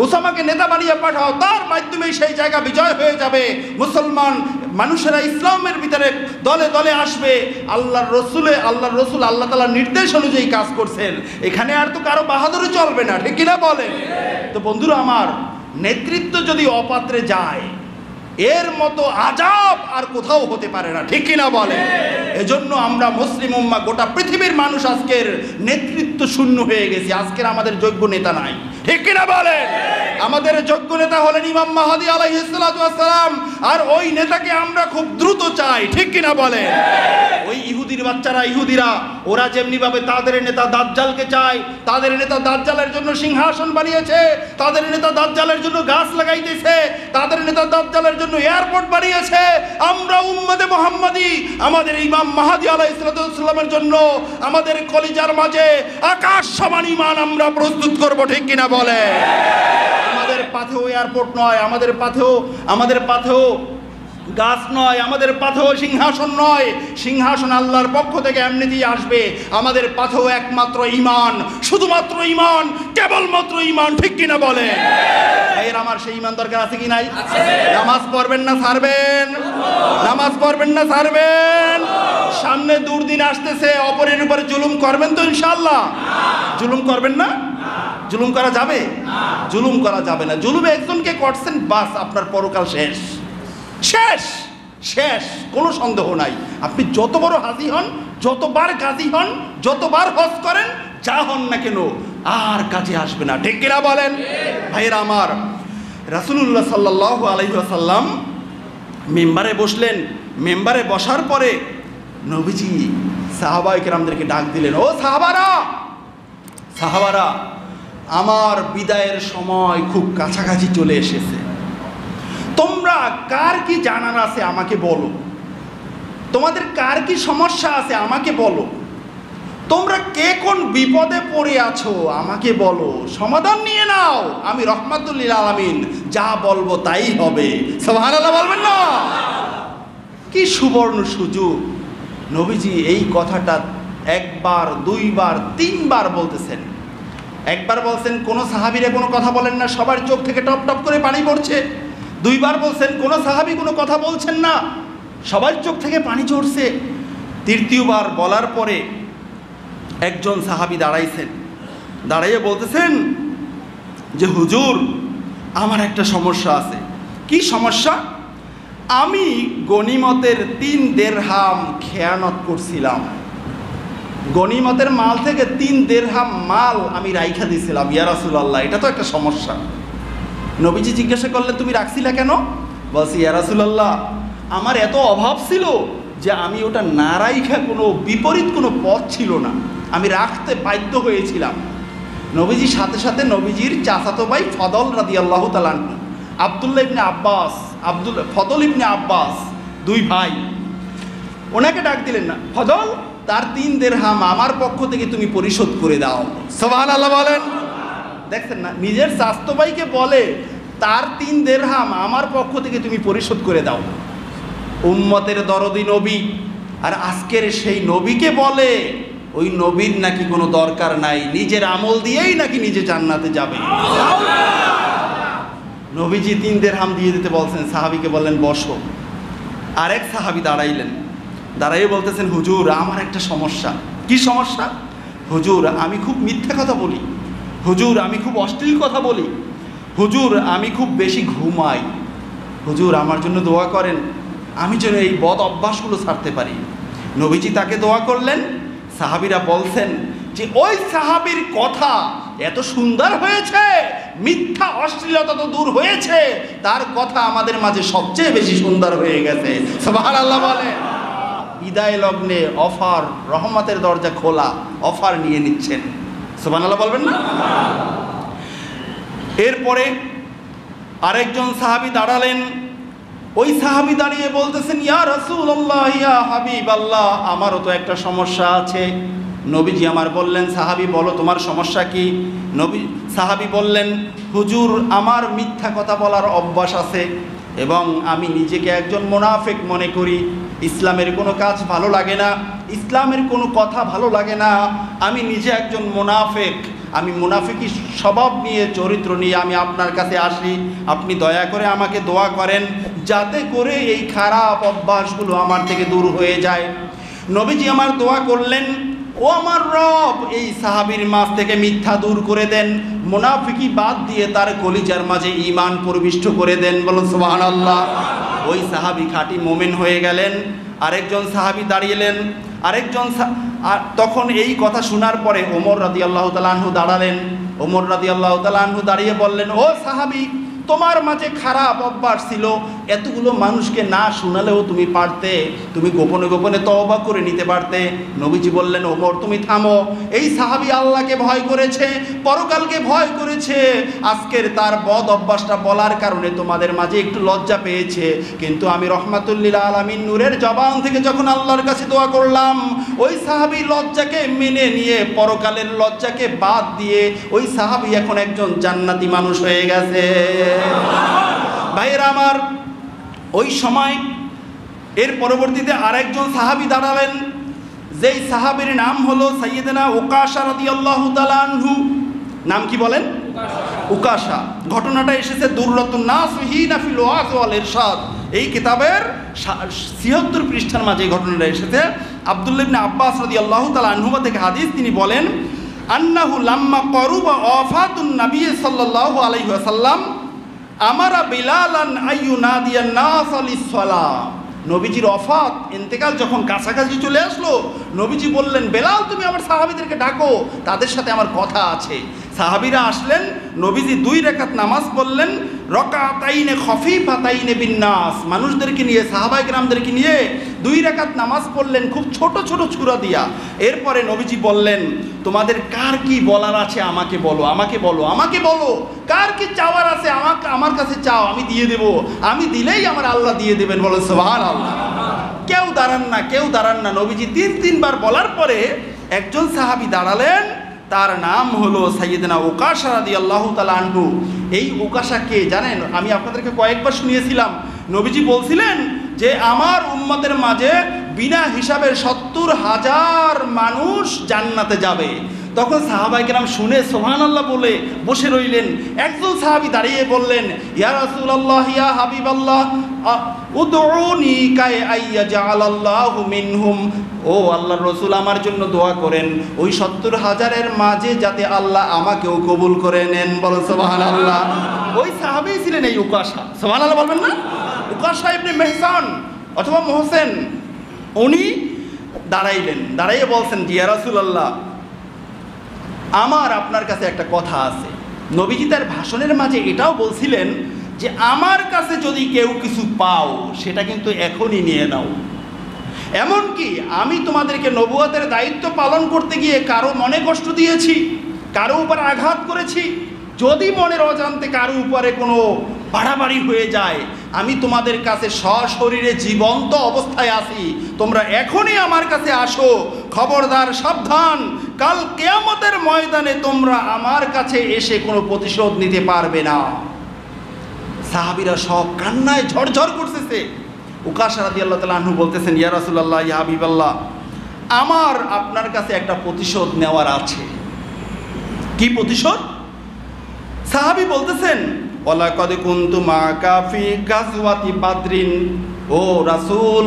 উসামাকে নেতা বানিয়ে পাঠাও, তার মাধ্যমে সেই জায়গা বিজয় হয়ে যাবে। মুসলমান মানুষেরা ইসলামের ভিতরে দলে দলে আসবে। আল্লাহর রসুল আল্লাহ তাআলার নির্দেশ অনুযায়ী কাজ করছেন। এখানে আর তো কারো বাহাদুরি চলবে না, ঠিক কিনা বলে? তো বন্ধুরা আমার, নেতৃত্ব যদি অপাত্রে যায়, এর মতো আযাব আর কোথাও হতে পারে না, ঠিক কিনা বলে? এজন্য আমরা মুসলিম উম্মাহ, গোটা পৃথিবীর মানুষ আজকের নেতৃত্ব শূন্য হয়ে গেছি। আজকের আমাদের যোগ্য নেতা নাই, ঠিক কিনা বলে? আমাদের যোগ্য নেতা হলেন ইমাম মাহদী আলাইহিস সালাতু ওয়াস সালাম, আর ওই নেতাকে আমরা খুব দ্রুত চাই, ঠিক কিনা বলে? ওই ইহুদিরা ওরা যেমনি ভাবে তাদের নেতা দাজ্জালকে চায়, তাদের নেতা দাজ্জালের জন্য সিংহাসন বানিয়েছে, তাদের নেতা দাজ্জালের জন্য গাছ লাগাইতেছে, তাদের নেতা দাজ্জালের জন্য এয়ারপোর্ট বানিয়েছে, আমরা উম্মতে মুহাম্মাদি আমাদের ইমাম মাহদী আলাইহিস সালাতু ওয়াস সালামের জন্য আমাদের কলিজার মাঝে আকাশ সমান ঈমান আমরা প্রস্তুত করব, ঠিক কিনা বলে? আমাদের পাথেও এয়ারপোর্ট নয়, আমাদের পাথেও গাছ নয়, আমাদের পাথেও সিংহাসন নয়। সিংহাসন আল্লাহর পক্ষ থেকে এমনিতেই আসবে। আমাদের পাথেও একমাত্র ঈমান, শুধুমাত্র ঈমান, কেবলমাত্র ঈমান। ঠিক কিনা বলে ভাইয়ের আমার? সেই ঈমান দরকার আছে কি নাই? নামাজ পড়বেন না ছাড়বেন? নামাজ পড়বেন না ছাড়বেন? সামনে দুর্দিন আসতেছে, অপরের উপরে জুলুম করবেন তো ইনশাআল্লাহ? জুলুম করবেন না? জুলুম করা যাবে? জুলুম করা যাবে না। জুলুমে একজনকে করছেন, বাস আপনার পরকাল শেষ, শেষ, শেষ, কোনো সন্দেহ নাই। আপনি যত বড় হাজি হন, যতবার গাজী হন, যতবার হজ করেন, যা হন না কেন, আর কাজে আসবে না। ঠিক কিনা বলেন ভাইয়েরা আমার? রাসূলুল্লাহ সাল্লাল্লাহু আলাইহি ওয়াসাল্লাম মেম্বারে বসলেন। মেম্বারে বসার পরে নবীজি সাহাবায়ে কেরামদেরকে ডাক দিলেন, ও সাহাবারা, সাহাবারা, আমার বিদায়ের সময় খুব কাছাকাছি চলে এসেছে। তোমরা কার কি জানার আছে আমাকে বলো, তোমাদের কার কি সমস্যা আছে আমাকে বলো, তোমরা কে কোন বিপদে পড়ে আছো আমাকে বলো, সমাধান নিয়ে নাও। আমি রহমাতুল লিল আলামিন, যা বলবো তাই হবে। সুবহানাল্লাহ বলবেন না? কি সুবর্ণ সুযোগ! নবীজি এই কথাটা একবার, দুইবার, তিনবার বলতেছেন। একবার বলছেন কোনো সাহাবীরা কোনো কথা বলেন না, সবার চোখ থেকে টপ টপ করে পানি পড়ছে। দুইবার বলছেন কোনো সাহাবী কোনো কথা বলছেন না, সবার চোখ থেকে পানি ঝরছে। তৃতীয়বার বলার পরে একজন সাহাবী দাঁড়াইছেন, দাঁড়াইয়ে বলতেছেন যে হুজুর, আমার একটা সমস্যা আছে। কি সমস্যা? আমি গনিমতের 3 দিরহাম খেয়ানত করছিলাম। গনিমতের মাল থেকে 3 দিরহাম মাল আমি রাইখা দিয়েছিলাম। ইয়া রাসূলুল্লাহ, এটা তো একটা সমস্যা। নবীজি জিজ্ঞাসা করলেন, তুমি রাখছিলা কেন? বলছি, ইয়া রাসূলুল্লাহ, আমার এত অভাব ছিল যে আমি ওটা না রাইখা কোনো বিপরীত কোনো পথ ছিল না, আমি রাখতে বাধ্য হয়েছিলাম। নবীজির সাথে সাথে নবীজির চাচাতো ভাই ফদল রাদিয়াল্লাহু তাআলা আনহু, আব্দুল্লাহ ইবনে আব্বাস, ফদল ইবনে আব্বাস, 2 ভাই, ওনাকে ডাক দিলেন না, ফদল, তার 3 দিরহাম আমার পক্ষ থেকে তুমি পরিশোধ করে দাও। সুবহানাল্লাহ বলেন। দেখছেন না, নিজের চাচাতো ভাইকে বলে তার 3 দিরহাম আমার পক্ষ থেকে তুমি পরিশোধ করে দাও। উম্মতের দরদি নবী, আর আজকের সেই নবীকে বলে ওই নবীর নাকি কোনো দরকার নাই, নিজের আমল দিয়েই নাকি নিজে জান্নাতে যাবে। নবীজি 3 দিরহাম দিয়ে দিতে বলছেন, সাহাবীকে বললেন বসো। আরেক সাহাবী দাঁড়াইলেন, দাঁড়াইয়ে বলতেছেন, হুজুর, আমার একটা সমস্যা। কি সমস্যা? হুজুর, আমি খুব মিথ্যা কথা বলি। হুজুর, আমি খুব অশ্লীল কথা বলি। হুজুর, আমি খুব বেশি ঘুমাই। হুজুর, আমার জন্য দোয়া করেন, আমি যেন এই বদ অভ্যাসগুলো ছাড়তে পারি। নবীজি তাকে দোয়া করলেন। সাহাবীরা বলছেন যে ওই সাহাবীর কথা এত সুন্দর হয়েছে, মিথ্যা অশ্লীলতা তো দূর হয়েছে, তার কথা আমাদের মাঝে সবচেয়ে বেশি সুন্দর হয়ে গেছে। সুবহানাল্লাহ বলে। বিদায় লগ্নে অফার, রহমতের দরজা খোলা, অফার নিয়ে নিচ্ছেন। সুবহানাল্লাহ বলবেন না? এরপরে আরেকজন সাহাবী দাঁড়ালেন। ওই সাহাবী দাঁড়িয়ে বলতেছেন, ইয়া রাসূলুল্লাহ, ইয়া হাবিবাল্লাহ, আমারও তো একটা সমস্যা আছে। নবীজি আমার বললেন, সাহাবী বলো তোমার সমস্যা কি? সাহাবী বললেন, হুজুর, আমার মিথ্যা কথা বলার অভ্যাস আছে এবং আমি নিজেকে একজন মুনাফিক মনে করি। ইসলামের কোনো কাজ ভালো লাগে না, ইসলামের কোনো কথা ভালো লাগে না। আমি নিজে একজন মুনাফিক, আমি মুনাফিকি স্বভাব নিয়ে, চরিত্র নিয়ে আমি আপনার কাছে আসি। আপনি দয়া করে আমাকে দোয়া করেন যাতে করে এই খারাপ অভ্যাসগুলো আমার থেকে দূর হয়ে যায়। নবীজি আমার দোয়া করলেন, ও আমার রব, এই সাহাবীর মাঝ থেকে মিথ্যা দূর করে দেন, মুনাফিকি বাদ দিয়ে তার কলিজার মাঝে ঈমান প্রবিষ্ট করে দেন। বলুন সুবহানাল্লাহ। ওই সাহাবী খাঁটি মুমিন হয়ে গেলেন। আরেকজন সাহাবী দাঁড়িয়েলেন, তখন এই কথা শোনার পরে ওমর রাদিয়াল্লাহু তাআলা আনহু দাঁড়ালেন। ওমর রাদিয়াল্লাহু তাআলা আনহু দাঁড়িয়ে বললেন, ও সাহাবী, তোমার মাঝে খারাপ অভ্যাস ছিল, এতগুলো মানুষকে না শোনালেও তুমি পারতে, তুমি গোপনে গোপনে তওবা করে নিতে পারতে। নবীজি বললেন, ওমর তুমি থামো, এই সাহাবী আল্লাহকে ভয় করেছে, পরকালকে ভয় করেছে, আজকের তার বদ অভ্যাসটা বলার কারণে তোমাদের মাঝে একটু লজ্জা পেয়েছে, কিন্তু আমি রহমাতুল লিল আলামিন নূরের জবান থেকে যখন আল্লাহর কাছে দোয়া করলাম, ওই সাহাবী লজ্জাকে মেনে নিয়ে, পরকালের লজ্জাকে বাদ দিয়ে ওই সাহাবী এখন একজন জান্নাতি মানুষ হয়ে গেছে। ভাইয়েরা আমার, ওই সময় এর পরবর্তীতে আরেকজন সাহাবী দাঁড়ালেন, যেই সাহাবীর নাম হলো সাইয়েদনা উকাশা রাদিয়াল্লাহু তাআলা আনহু। নাম কি বলেন? উকাশা। ঘটনাটা এসেছে দুররাতুন নাসিহিনা ফিল ওয়াজ ওয়াল ইরশাদ, এই কিতাবের ৭৬ পৃষ্ঠার মাঝে এই ঘটনাটা এসেছে। আব্দুল্লাহ ইবনে আব্বাস রাদিয়াল্লাহু তাআলা আনহুমা থেকে হাদিস, তিনি বলেন আন্নাহু লাম্মা করুবা ওয়াফাতুন নবী সাল্লাল্লাহু আলাইহি ওয়াসাল্লাম আমারা বিলালান আইয়ুনাদিয়ান নাস লিস-সালাহ। নবীজির ওয়াফাত, ইন্তেকাল যখন কাছাকাছি চলে আসলো, নবীজি বললেন, বেলাল তুমি আমার সাহাবীদেরকে ডাকো, তাদের সাথে আমার কথা আছে। সাহাবীরা আসলেন, নবীজি 2 রাকাত নামাজ পড়লেন, রাকাতাইনে খফিফাতাইনে বিন্নাস, মানুষদেরকে নিয়ে, সাহাবায়ে কেরামদেরকে নিয়ে 2 রাকাত নামাজ পড়লেন, খুব ছোট ছোট সূরা দিয়া। এরপরে নবীজি বললেন, তোমাদের কার কি বলার আছে আমাকে বলো, আমাকে বলো, আমাকে বলো, কার কি চাওয়ার আছে আমার কাছে চাও, আমি দিয়ে দেব, আমি দিলেই আমার আল্লাহ দিয়ে দেবেন। বলো সুবহানাল্লাহ। কেউ দাঁড়ান না, কেউ দাঁড়ান না। নবীজি 3 বার বলার পরে একজন সাহাবী দাঁড়ালেন, তার নাম হলো সাইয়েদনা উকাশা রাদিয়াল্লাহু তাআলা আনহু। এই উকাশা কে জানেন? আমি আপনাদেরকে কয়েকবার শুনিয়েছিলাম, নবীজি বলছিলেন যে আমার উম্মতের মাঝে বিনা হিসাবে ৭০,০০০ মানুষ জান্নাতে যাবে। তখন সাহাবায়ে কেরাম শুনে সুবহানাল্লাহ বলে বসে রইলেন। একজন সাহাবী দাঁড়িয়ে বললেন, ইয়া রাসূলুল্লাহ, ইয়া হাবিবাল্লাহ, উদউনি কাই আইয়াজআলাল্লাহু মিনহুম। ও আল্লাহর রাসূল, আমার জন্য দোয়া করেন, ওই ৭০,০০০-এর মাঝে যাতে আল্লাহ আমাকেও কবুল করে নেন। বলো সুবহানাল্লাহ। ওই সাহাবী ছিলেন এই উকাশা। সুবহানাল্লাহ বলবেন না? উকাশা ইবনে মেহসান অথবা মোহসেন, উনি দাঁড়াইলেন, দাঁড়াইয়ে বলছেন, ইয়া রাসূলুল্লাহ, আমার আপনার কাছে একটা কথা আছে। নবীজি তার ভাষণের মাঝে এটাও বলছিলেন যে আমার কাছে যদি কেউ কিছু পাও, সেটা কিন্তু এখনই নিয়ে নাও। এমনকি আমি তোমাদেরকে নবুয়তের দায়িত্ব পালন করতে গিয়ে কারো মনে কষ্ট দিয়েছি, কারো উপর আঘাত করেছি। যদি মনের অজান্তে কারো উপরে কোনো বাড়াবাড়ি হয়ে যায়, আমি তোমাদের কাছে সশরীরে জীবন্ত অবস্থায় আছি, তোমরা এখনই আমার কাছে আসো। খবরদার, সাবধান, কাল কিয়ামতের ময়দানে তোমরা আমার কাছে এসে কোনো প্রতিশোধ নিতে পারবে না। সাহাবীরা সব কান্নায় ঝরঝর করতেছে। উকাশা রাদিয়াল্লাহু তাআলা আনহু বলতেছেন, ইয়া রাসূলুল্লাহ, ইয়া হাবিবাল্লাহ, আমার আপনার কাছে একটা প্রতিশোধ নেওয়ার আছে। কি প্রতিশোধ? সাহাবী বলতেছেন, ওয়ালাকাদ কুনতু মাকা ফি গাজওয়াতি বাদরিন। ও রাসূল,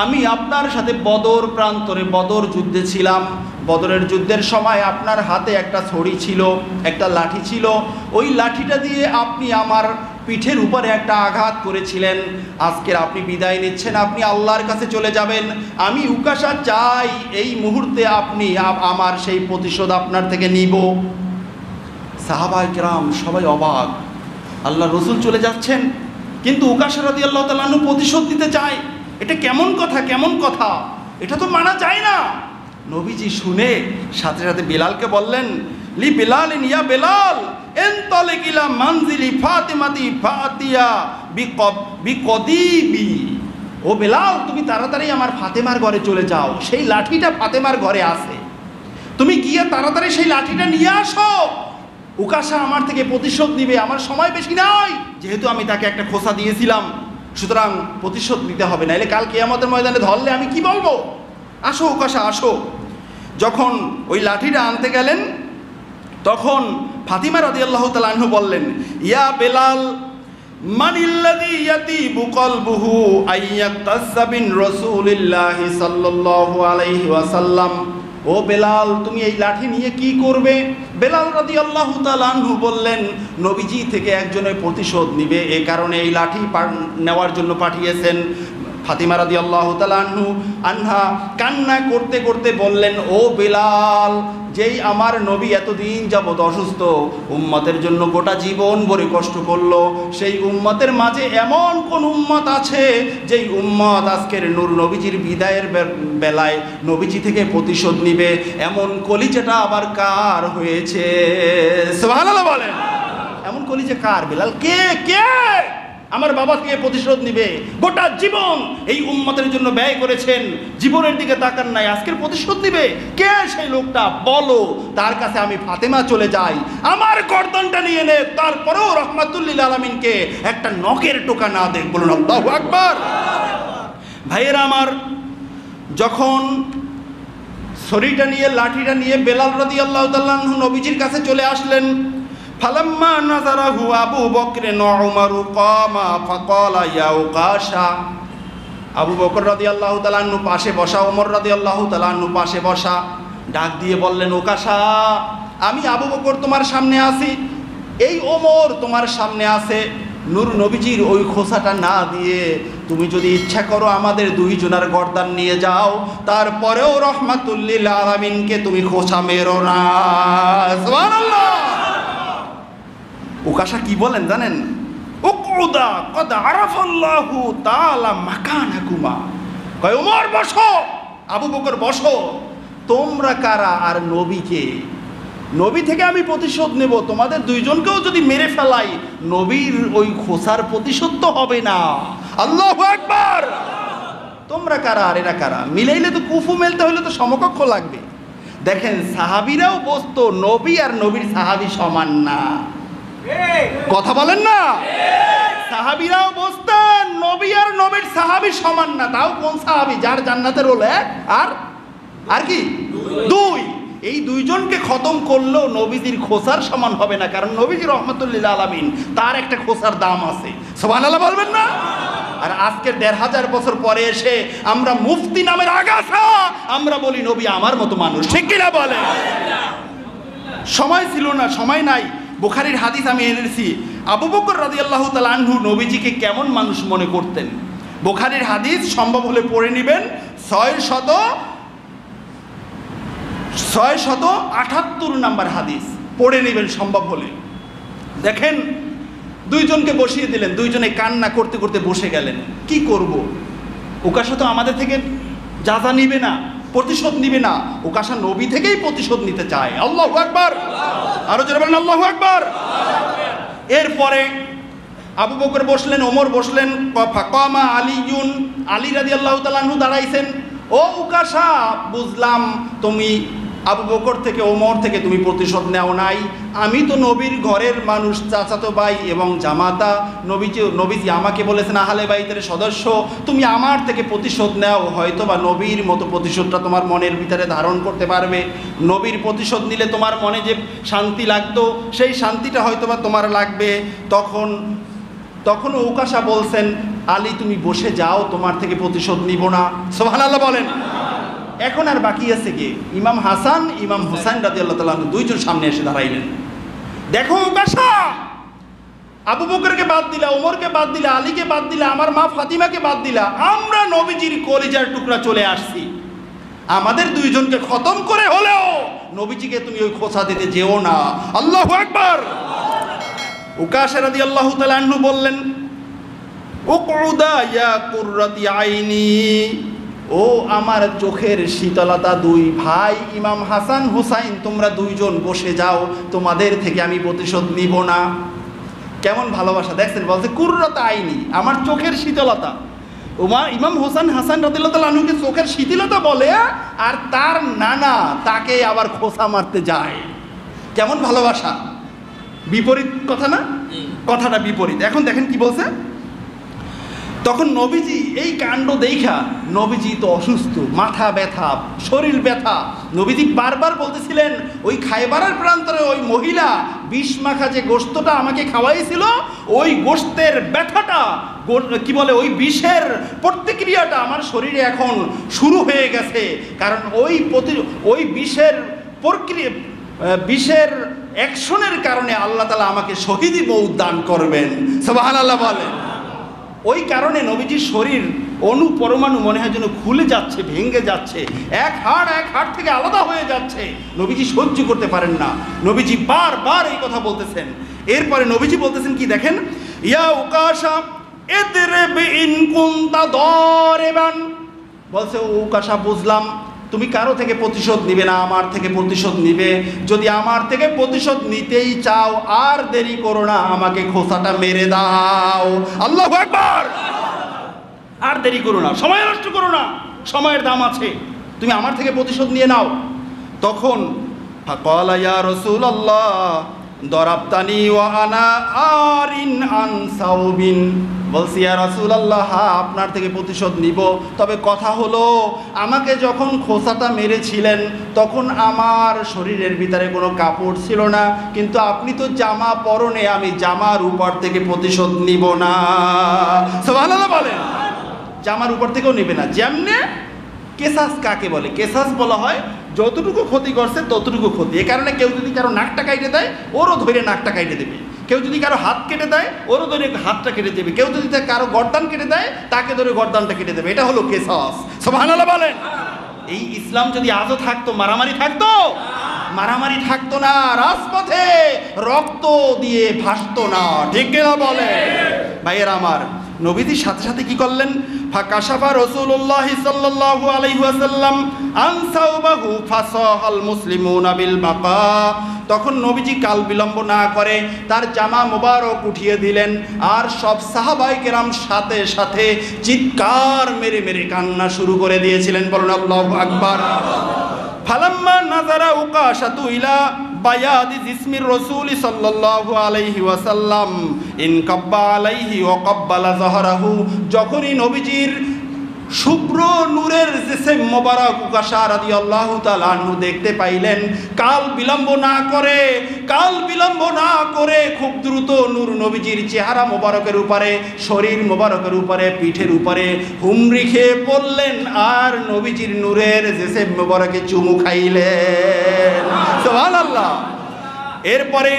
আমি আপনার সাথে বদর প্রান্তরে, বদর যুদ্ধে ছিলাম। বদরের যুদ্ধের সময় আপনার হাতে একটা ছড়ি ছিল, একটা লাঠি ছিল। ওই লাঠিটা দিয়ে আপনি আমার পিঠের উপরে একটা আঘাত করেছিলেন। আজকের আপনি বিদায় নিচ্ছেন, আপনি আল্লাহর কাছে চলে যাবেন। আমি উকাশা চাই এই মুহূর্তে আপনি আমার সেই প্রতিশোধ আপনার থেকে নিব। সাহাবায়ে কেরাম সবাই অবাক, আল্লাহ রসুল চলে যাচ্ছেন, কিন্তু উকাশা রাদিয়াল্লাহু তাআলা আনহু প্রতিশোধ দিতে চায়। এটা কেমন কথা, কেমন কথা, এটা তো মানা যায় না। নবীজি শুনে সাথে সাথে বেলালকে বললেন, লি বেলালিন, ইয়া বেলাল, এনতালিক ইলা মানজিলি ফাতিমাতি ফাতিয়া বিকদিবি। ও বেলাল, তুমি তাড়াতাড়ি আমার ফাতেমার ঘরে চলে যাও, সেই লাঠিটা ফাতেমার ঘরে আছে, তুমি গিয়ে তাড়াতাড়ি সেই লাঠিটা নিয়ে আসো। উকাশা আমার থেকে প্রতিশোধ নিবে, আমার সময় বেশি নাই। যেহেতু আমি তাকে একটা খোসা দিয়েছিলাম, সুতরাং প্রতিশোধ নিতে হবে, নাইলে কাল কিয়ামতের ময়দানে ধরলে আমি কি বলবো? আসো উকাশা, আসো। যখন ওই লাঠিটা আনতে গেলেন, তখন ফাতিমা রাদিয়াল্লাহু তাআলা আনহা বললেন, ইয়া বেলাল, মানিল্লাযী ইয়াতিবু কলবুহু আইয়াতাসা বিন রাসূলিল্লাহি সাল্লাল্লাহু আলাইহি ওয়াসাল্লাম। ও বেলাল, তুমি এই লাঠি নিয়ে কি করবে? বেলাল রাদিয়াল্লাহু তাআলা আনহু বললেন, নবীজি থেকে একজনের প্রতিশোধ নিবে, এই কারণে এই লাঠি নেওয়ার জন্য পাঠিয়েছেন। ফাতিমা রাদিয়াল্লাহু তাআলা আনহা কান্না করতে করতে বললেন, ও বেলাল, যেই আমার নবী এতদিন যাবৎ অসুস্থ, উম্মতের জন্য গোটা জীবন ভরে কষ্ট করলো, সেই উম্মতের মাঝে এমন কোন উম্মত আছে যেই উম্মত আজকের নূর নবীজির বিদায়ের বেলায় নবীজি থেকে প্রতিশোধ নিবে? এমন কলিজাটা আবার কার হয়েছে? সুবহানাল্লাহ বলেন। এমন কলিজা কার? বেলাল কে? কে? আমার বাবা থেকে প্রতিশোধ নিবে, গোটা জীবন এই উম্মতের জন্য ব্যয় করেছেন, জীবনের দিকে তাকান নাই, আজকের প্রতিশোধ নিবে। কে সেই লোকটা বলো, তার কাছে আমি ফাতেমা চলে যাই, আমার গর্দনটা নিয়ে নে, তারপরেও রহমাতুল লিল আলামিনকে একটা নখের টোকা না দেখ। বলুন আল্লাহু আকবার। ভাইয়েরা আমার, যখন ছড়িটা নিয়ে লাঠিটা নিয়ে বেলাল রাদিয়াল্লাহু তাআলা আনহু নবীজির কাছে চলে আসলেন, ফালাম্মা নাযারাহু আবু বকর ওয়া উমর কামা ফাকালা ইয়া উকাশা। আবু বকর রাদিয়াল্লাহু তাআলা আনহু পাশে বসা, ওমর রাদিয়াল্লাহু তাআলা আনহু পাশে বসা, ডাক দিয়ে বললেন, উকাশা, আমি আবু বকর তোমার সামনে আছি, এই ওমর তোমার সামনে আছে। নূর নবীজির ওই খোসাটা না দিয়ে তুমি যদি ইচ্ছা করো আমাদের দুইজনের গর্দান নিয়ে যাও, তারপরেও রহমাতুল লিল আলামিনকে তুমি খোসা মেরো না। সুবহানাল্লাহ। উকাশা কি বলেন জানেন? উকউদা কদ আরাফাল্লাহু তাআলা মাকানাকুমা। কয় ওমর বসো, আবু বকর বসো, তোমরা কারা আর নবীকে? নবী থেকে আমি প্রতিশোধ নেব, তোমাদের দুইজনকেও যদি মেরে ফেলাই নবীর ওই খোসার প্রতিশোধ তো হবে না। আল্লাহু আকবার। তোমরা কারা আর এরা কারা? মিলাইলে তো কুফু মেলতে হলে তো সমকক্ষ লাগবে। দেখেন সাহাবীরাও বসতো, নবী আর নবীর সাহাবী সমান না। কথা বলেন না? সাহাবীরাও বসতেন, নবী আর নবীর সাহাবী সমান না। তাও কোন সাহাবী? যার জান্নাতের রোল এক আর কি দুই। এই দুইজনকে খতম করলেও নবীজির খোসার সমান হবে না, কারণ নবীজি রহমাতুল লিল আলামিন, তার একটা খোসার দাম আছে। সুবহানাল্লাহ বলবেন না? আর আজকে ১৫০০ বছর পরে এসে আমরা মুফতি নামের আগাছা আমরা বলি নবী আমার মতো মানুষ, ঠিক কিনা বলে? সময় ছিল না, সময় নাই। বুখারীর হাদিস আমি এনেছি, আবু বকর রাদিয়াল্লাহু তাআলা আনহু নবীজিকে কেমন মানুষ মনে করতেন। বুখারীর হাদিস সম্ভব হলে পড়ে নেবেন, 678 নাম্বার হাদিস পড়ে নেবেন সম্ভব হলে। দেখেন, দুইজনকে বসিয়ে দিলেন, দুইজনে কান্না করতে করতে বসে গেলেন। কি করব? উকাশা তো আমাদের থেকে যাজা নিবে না, প্রতিশোধ নিবে না, উকাশা নবী থেকেই প্রতিশোধ নিতে চায়। আল্লাহু আকবার। আরো জোরে বলেন আল্লাহু আকবার। এরপরে আবু বকর বসলেন, ওমর বসলেন, ফাকামা আলিয়ুন, আলী রাদিয়াল্লাহু তাআলা আনহু দাঁড়াইছেন। ও উকাশা, বুঝলাম তুমি আবু বকর থেকে ওমর থেকে তুমি প্রতিশোধ নেও নাই, আমি তো নবীর ঘরের মানুষ, চাচাতো ভাই এবং জামাতা, নবীজি আমাকে বলেছেন আহলে বাইতের সদস্য, তুমি আমার থেকে প্রতিশোধ নাও, হয়তো বা নবীর মতো প্রতিশোধটা তোমার মনের ভিতরে ধারণ করতে পারবে। নবীর প্রতিশোধ নিলে তোমার মনে যে শান্তি লাগতো সেই শান্তিটা হয়তো বা তোমার লাগবে। তখন উকাশা বলছেন, আলী তুমি বসে যাও, তোমার থেকে প্রতিশোধ নিব না। সুবহানাল্লাহ বলেন। এখন আর বাকি আছে কি? ইমাম হাসান, ইমাম হুসাইন রাদিয়াল্লাহু তাআলা দুইজন সামনে এসে দাঁড়াইলেন। দেখো উকাশা, আবু বকরকে বাদ দিলা, ওমরকে বাদ দিলা, আলীকে বাদ দিলা, আমার মা ফাতিমাকে বাদ দিলা, আমরা নবীজির কলিজার টুকরা চলে আসছি, আমাদের দুইজনকে খতম করে হলেও নবীজিকে তুমি ওই খোসা দিতে যেও না। আল্লাহু আকবার। উকাশা রাদিয়াল্লাহু তাআলা আনহু বললেন, উকউদা ইয়া কুররাতি আইনি, ও আমার চোখের শীতলতা দুই ভাই ইমাম হাসান হুসাইন, তোমরা দুইজন বসে যাও, তোমাদের থেকে আমি প্রতিশোধ নিব না। কেমন ভালোবাসা দেখছেন? বলছে কুররাতি আইনি, আমার চোখের শীতলতা। ইমাম হাসান রাদিয়াল্লাহু তাআলা আনহুকে চোখের শীতলতা বলে, আর তার নানা তাকে আবার খোসা মারতে যায়। কেমন ভালোবাসা! বিপরীত কথা না? কথাটা বিপরীত। এখন দেখেন কি বলছে। তখন নবীজি এই কাণ্ড দেখা, নবীজি তো অসুস্থ, মাথা ব্যথা, শরীর ব্যথা, নবীজি বারবার বলতেছিলেন, ওই খায়বারের প্রান্তরে ওই মহিলা বিষ মাখা যে গোশতটা আমাকে খাওয়াইছিল, ওই গোশতের ব্যথাটা, কি বলে, ওই বিষের প্রতিক্রিয়াটা আমার শরীরে এখন শুরু হয়ে গেছে, কারণ ওই বিষের প্রক্রিয়া, বিষের অ্যাকশনের কারণে আল্লাহ তাআলা আমাকে শহীদি মওত দান করবেন। সুবহানাল্লাহ বলেন। ওই কারণে নবীজির শরীর অণু পরমাণু মনে হয় যেন খুলে যাচ্ছে, ভেঙে যাচ্ছে, এক হাড় থেকে আলাদা হয়ে যাচ্ছে। নবীজি সহ্য করতে পারেন না, নবীজি বারবার এই কথা বলতেছেন। এরপরে নবীজি বলতেছেন কি দেখেন, ইয়া উকাশা ইদরিব ইন কুনতা দারিবান, বলছে উকাশা বুঝলাম, তুমি কারো থেকে প্রতিশোধ নিবে না, আমার থেকে প্রতিশোধ নিবে। যদি আমার থেকে প্রতিশোধ নিতেই চাও আর দেরি করো না, আমাকে খোসাটা মেরে দাও। আল্লাহু আকবার। আর দেরি করো না, সময় নষ্ট করো না, সময়ের দাম আছে, তুমি আমার থেকে প্রতিশোধ নিয়ে নাও। তখন ফাকালা ইয়া রাসূলুল্লাহ দরাবতানি ওয়া আনা আরিন আন সাউবিন, বলছি ইয়া রাসূলুল্লাহ হ্যাঁ আপনার থেকে প্রতিশোধ নিব, তবে কথা হলো আমাকে যখন খোসাটা মেরেছিলেন তখন আমার শরীরের ভিতরে কোনো কাপড় ছিল না, কিন্তু আপনি তো জামা পরনে, আমি জামার উপর থেকে প্রতিশোধ নিব না। সুবহানাল্লাহ বলেন। জামার উপর থেকেও নেবে না। যেমনে কেসাস কাকে বলে? কেসাস বলা হয় যতটুকু ক্ষতি করছে ততটুকু ক্ষতি। এ কারণে কেউ যদি কারো নাকটা কাটে দেয় ওরও ধরে নাকটা কেটে দেবে, কেউ যদি কারো হাত কেটে দেয় ওরও ধরে হাতটা কেটে দেবে, কেউ যদি কারো গর্দান কেটে দেয় তাকে ধরে গর্দানটা কেটে দেবে। এটা হলো কেসাস। সুবহানাল্লাহ বলেন। এই ইসলাম যদি আজও থাকতো, মারামারি থাকতো? মারামারি থাকতো না, রাজপথে রক্ত দিয়ে ভাসতো না, ঠিক কিনা বলে? ভাইয়ের আমার, নবীজির সাথে সাথে কি করলেন? ফাকাশাফা রাসূলুল্লাহ সাল্লাল্লাহু আলাইহি ওয়াসাল্লাম আন সাওবাহু ফাসাহাল মুসলিমুনা বিল বাকা। তখন নবীজি কাল বিলম্ব না করে তার জামা মোবারক উঠিয়ে দিলেন, আর সব সাহাবায়ে কেরাম সাথে সাথে চিৎকার মেরে মেরে কান্না শুরু করে দিয়েছিলেন। বলুন আল্লাহু আকবার। ফালাম্মা নাযারা উকাশাতু ইলা বায়াদি জিসমির রাসূল সাল্লাল্লাহু আলাইহি ওয়াসাল্লাম ইনকাব্বা আলাইহি ওয়া ক্বাব্বালা যাহরাহু, যখনই নবীজির শুভ্র নূরের জিসম মোবারক উকাশা রাদিয়াল্লাহু তাআলা আনহু দেখতে পাইলেন, কাল বিলম্ব না করে খুব দ্রুত নূর নবীজির চেহারা মোবারকের উপরে, শরীর মোবারকের উপরে, পিঠের উপরে হুমড়ি খেয়ে পড়লেন, আর নবীজির নূরের জিসম মোবারকে চুমু খাইলেন। সুবহানাল্লাহ। এরপরে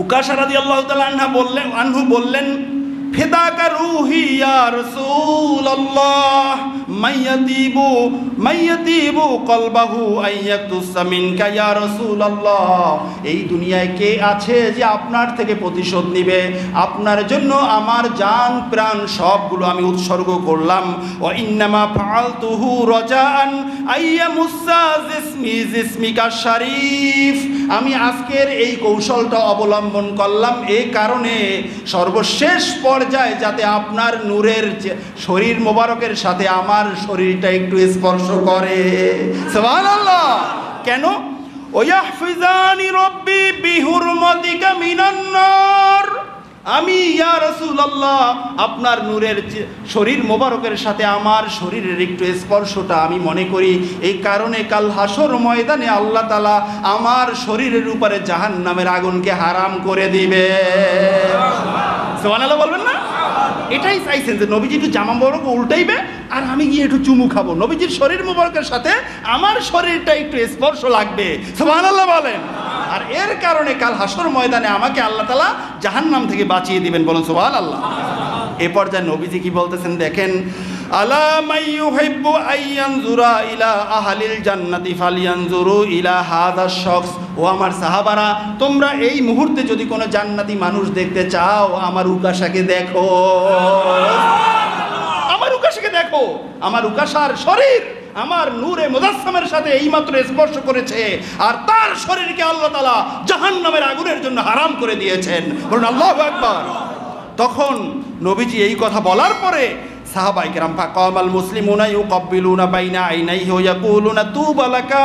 উকাশা রাদিয়াল্লাহু তাআলা আনহু বললেন, ফিদাকা রূহি ইয়া রাসূলুল্লাহ মাইয়াতিবু কলবাহু আইয়াতুসা মিনকা ইয়া রাসূলুল্লাহ। এই দুনিয়ায় কে আছে যে আপনার থেকে প্রতিশোধ নিবে? আপনার জন্য আমার জান প্রাণ সবগুলো আমি উৎসর্গ করলাম। ওয়া ইন্নামা ফাআলতুহু রাজাআন আইয়ামুসা জিসমিকা শরীফ। আমি আজকের এই কৌশলটা অবলম্বন করলাম এই কারণে সর্বশেষ পর্যায়ে যাতে আপনার নূরের শরীর মোবারকের সাথে আমার শরীরটা একটু স্পর্শ করে। সুবহানাল্লাহ। কেন? ওয়াহফিজানি রব্বি বিহুরমাতিকা মিনান নার। আমি ইয়া রাসূলুল্লাহ আপনার নূরের শরীর মোবারকের সাথে আমার শরীরের একটু স্পর্শটা আমি মনে করি, এই কারণে কাল হাসর ময়দানে আল্লাহ তাআলা আমার শরীরের উপরে জাহান্নামের আগুনকে হারাম করে দিবে। সুবহানাল্লাহ বলবেন না? এটাই চাইছেন যে নবীজি একটু জামা মোবারক উল্টাইবে আর আমি গিয়ে একটু চুমু খাবো, নবীজির শরীর মোবারকের সাথে আমার শরীরটা একটু স্পর্শ লাগবে। সুবহানাল্লাহ বলেন। আর এর কারণে কাল হাসর ময়দানে আমাকে আল্লাহ তাআলা জাহান্নাম থেকে বাঁচিয়ে দিবেন। বলুন সুবহানাল্লাহ। এ পর্যায়ে নবীজি কি বলতেছেন দেখেন, আলা মাইয়ুহিব্বু আইয়ানজুরা ইলা আহলিল জান্নাতি ফালিয়ানজুরু ইলা হাযা শখস। ও আমার সাহাবারা, তোমরা এই মুহূর্তে যদি কোনো জান্নাতি মানুষ দেখতে চাও আমার উকাশাকে দেখো, আমার উকাশাকে দেখো। আমার উকাশার শরীর আমার নূরে মুজাসসামের সাথে এইমাত্র স্পর্শ করেছে, আর তার শরীরকে আল্লাহ তাআলা জাহান্নামের আগুনের জন্য হারাম করে দিয়েছেন। বলুন আল্লাহু আকবার। তখন নবীজি এই কথা বলার পরে সাহাবায়ে কেরাম ফাকামাল মুসলিমুনা ইউকাব্বিলুনা বাইনা আইনাইহি ওয়া ইয়াকুলুনা তুবা লাকা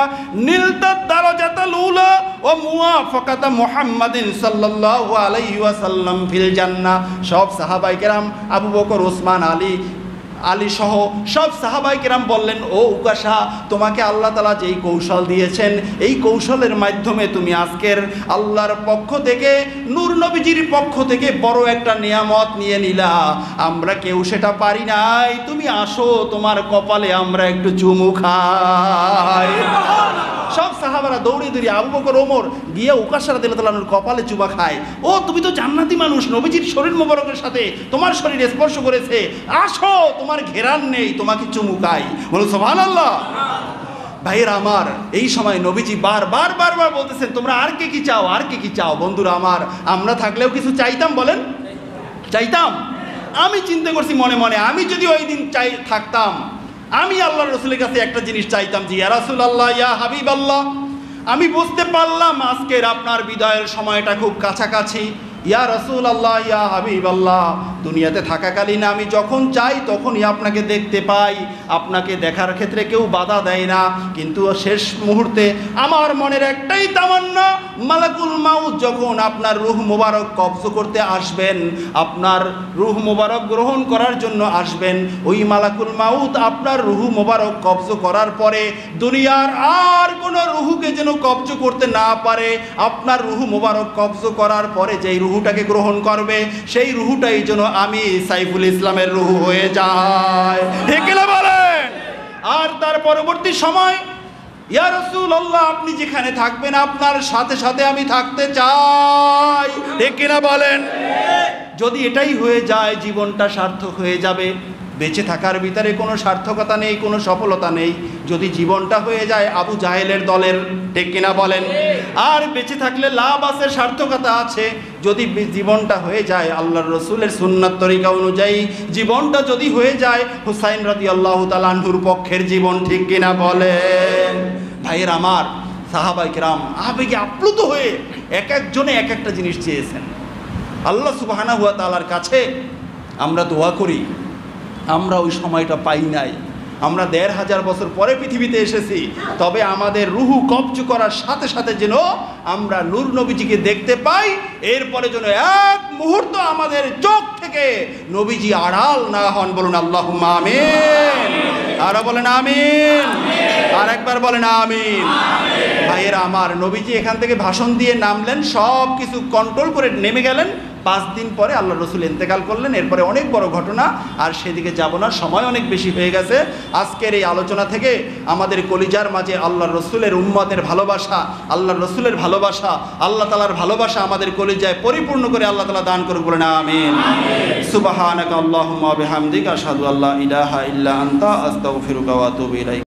নিলতা দারাজাতাল উলা ওয়া মুওয়াফাকাতা মুহাম্মাদিন সাল্লাল্লাহু আলাইহি ওয়াসাল্লাম ফিল জান্নাহ। সব সাহাবায়ে কেরাম, আবু বকর, ওসমান, আলী সহ সব সাহাবায়ে কেরাম বললেন, ও উকাশা, তোমাকে আল্লাহ তাআলা যেই কৌশল দিয়েছেন এই কৌশলের মাধ্যমে তুমি আজকের আল্লাহর পক্ষ থেকে, নূর নবীজির পক্ষ থেকে বড় একটা নিয়ামত নিয়ে নিলা। আমরা কেউ সেটা পারি নাই, তুমি আসো, তোমার কপালে আমরা একটু চুমু খাই। সব সাহাবারা দৌড়ে দৌড়ে আবু বকর, ওমর গিয়ে উকাশা রাদিয়াল্লাহু তাআলার কপালে চুমা খায়। ও তুমি তো জান্নাতি মানুষ, নবীজির শরীর মোবারকের সাথে তোমার শরীর স্পর্শ করেছে, আসো, তোমার ঘেরান নেই, তোমাকে চুমু খাই। বলো সুবহানাল্লাহ। ভাইয়েরা আমার, এই সময় নবীজি বারবার বলতেছেন, তোমরা আর কে কি চাও, আর কে কি চাও? বন্ধুরা আমার, আমরা থাকলেও কিছু চাইতাম, বলেন চাইতাম? আমি চিন্তা করছি মনে মনে, আমি যদি ওই দিন থাকতাম আমি আল্লাহর রাসূলের কাছে একটা জিনিস চাইতাম যে ইয়া রাসূলুল্লাহ, ইয়া হাবিবাল্লাহ, আমি বুঝতে পারলাম আজকের আপনার বিদায়ের সময়টা খুব কাছাকাছি। ইয়া রাসূলুল্লাহ, ইয়া হাবিবাল্লাহ, দুনিয়াতে থাকাকালীন আমি যখন চাই তখনই আপনাকে দেখতে পাই, আপনাকে দেখার ক্ষেত্রে কেউ বাধা দেয় না। কিন্তু শেষ মুহূর্তে আমার মনের একটাই তামান্না, মালাকুল মাউত যখন আপনার রূহ মোবারক কবজ করতে আসবেন, আপনার রূহ মোবারক গ্রহণ করার জন্য আসবেন, ওই মালাকুল মাউত আপনার রূহ মোবারক কবজ করার পরে দুনিয়ার আর কোনো রূহকে যেন কবজ করতে না পারে। আপনার রূহ মোবারক কবজ করার পরে যেই রুহুটাকে গ্রহণ করবে সেই রুহুটাই যেন আমি সাইফুল ইসলামের রুহু হয়ে যায়। ঠিক না বলেন? আর তার পরবর্তী সময় ইয়া রাসূলুল্লাহ, আপনি যেখানে থাকবেন আপনার সাথে সাথে আমি থাকতে চাই। ঠিক না বলেন? যদি এটাই হয়ে যায় জীবনটা সার্থক হয়ে যাবে। বেঁচে থাকার ভিতরে কোনো সার্থকতা নেই, কোনো সফলতা নেই যদি জীবনটা হয়ে যায় আবু জাহেলের দলের। ঠিক কিনা বলেন? আর বেঁচে থাকলে লাভ আছে, সার্থকতা আছে যদি জীবনটা হয়ে যায় আল্লাহর রাসূলের সুন্নাত তরিকা অনুযায়ী, জীবনটা যদি হয়ে যায় হুসাইন রাদিয়াল্লাহু তাআলা আনহুর পক্ষের জীবন। ঠিক কিনা বলেন? ভাইয়ের আমার, সাহাবায়ে কেরাম আবেগে আপ্লুত হয়ে এক একজনে এক একটা জিনিস চেয়েছেন। আল্লাহ সুবহানাহু ওয়া তাআলার কাছে আমরা দোয়া করি, আমরা ওই সময়টা পাই নাই। আমরা ১৫০০ বছর পরে পৃথিবীতে এসেছি, তবে আমাদের রুহু কবজ করার সাথে সাথে যেন আমরা নূর নবীজিকে দেখতে পাই। এরপরে যেন এক মুহূর্ত আমাদের চোখ থেকে নবীজি আড়াল না হন। বলুন আল্লাহুম্মা আমিন। আরো বলেন আমিন। আর একবার বলেন আমিন। ভাইয়েরা আমার, নবীজি এখান থেকে ভাষণ দিয়ে নামলেন, সব কিছু কন্ট্রোল করে নেমে গেলেন। 5 দিন পরে আল্লাহ রসুল ইন্তেকাল করলেন। এরপরে অনেক বড় ঘটনা, আর সেদিকে যাব না, সময় অনেক বেশি হয়ে গেছে। আজকের এই আলোচনা থেকে আমাদের কলিজার মাঝে আল্লাহ রসুলের উম্মতের ভালোবাসা, আল্লাহ রসুলের ভালোবাসা, আল্লাহ তাআলার ভালোবাসা আমাদের কলিজায় পরিপূর্ণ করে আল্লাহ তাআলা দান করুন। বলেন আমিন। সুবহানাকা আল্লাহুম্মা বিহামদিকা আশহাদু আল্লা ইলাহা ইল্লা আনতা আস্তাগফিরুকা ওয়া আতুবু ইলাইক।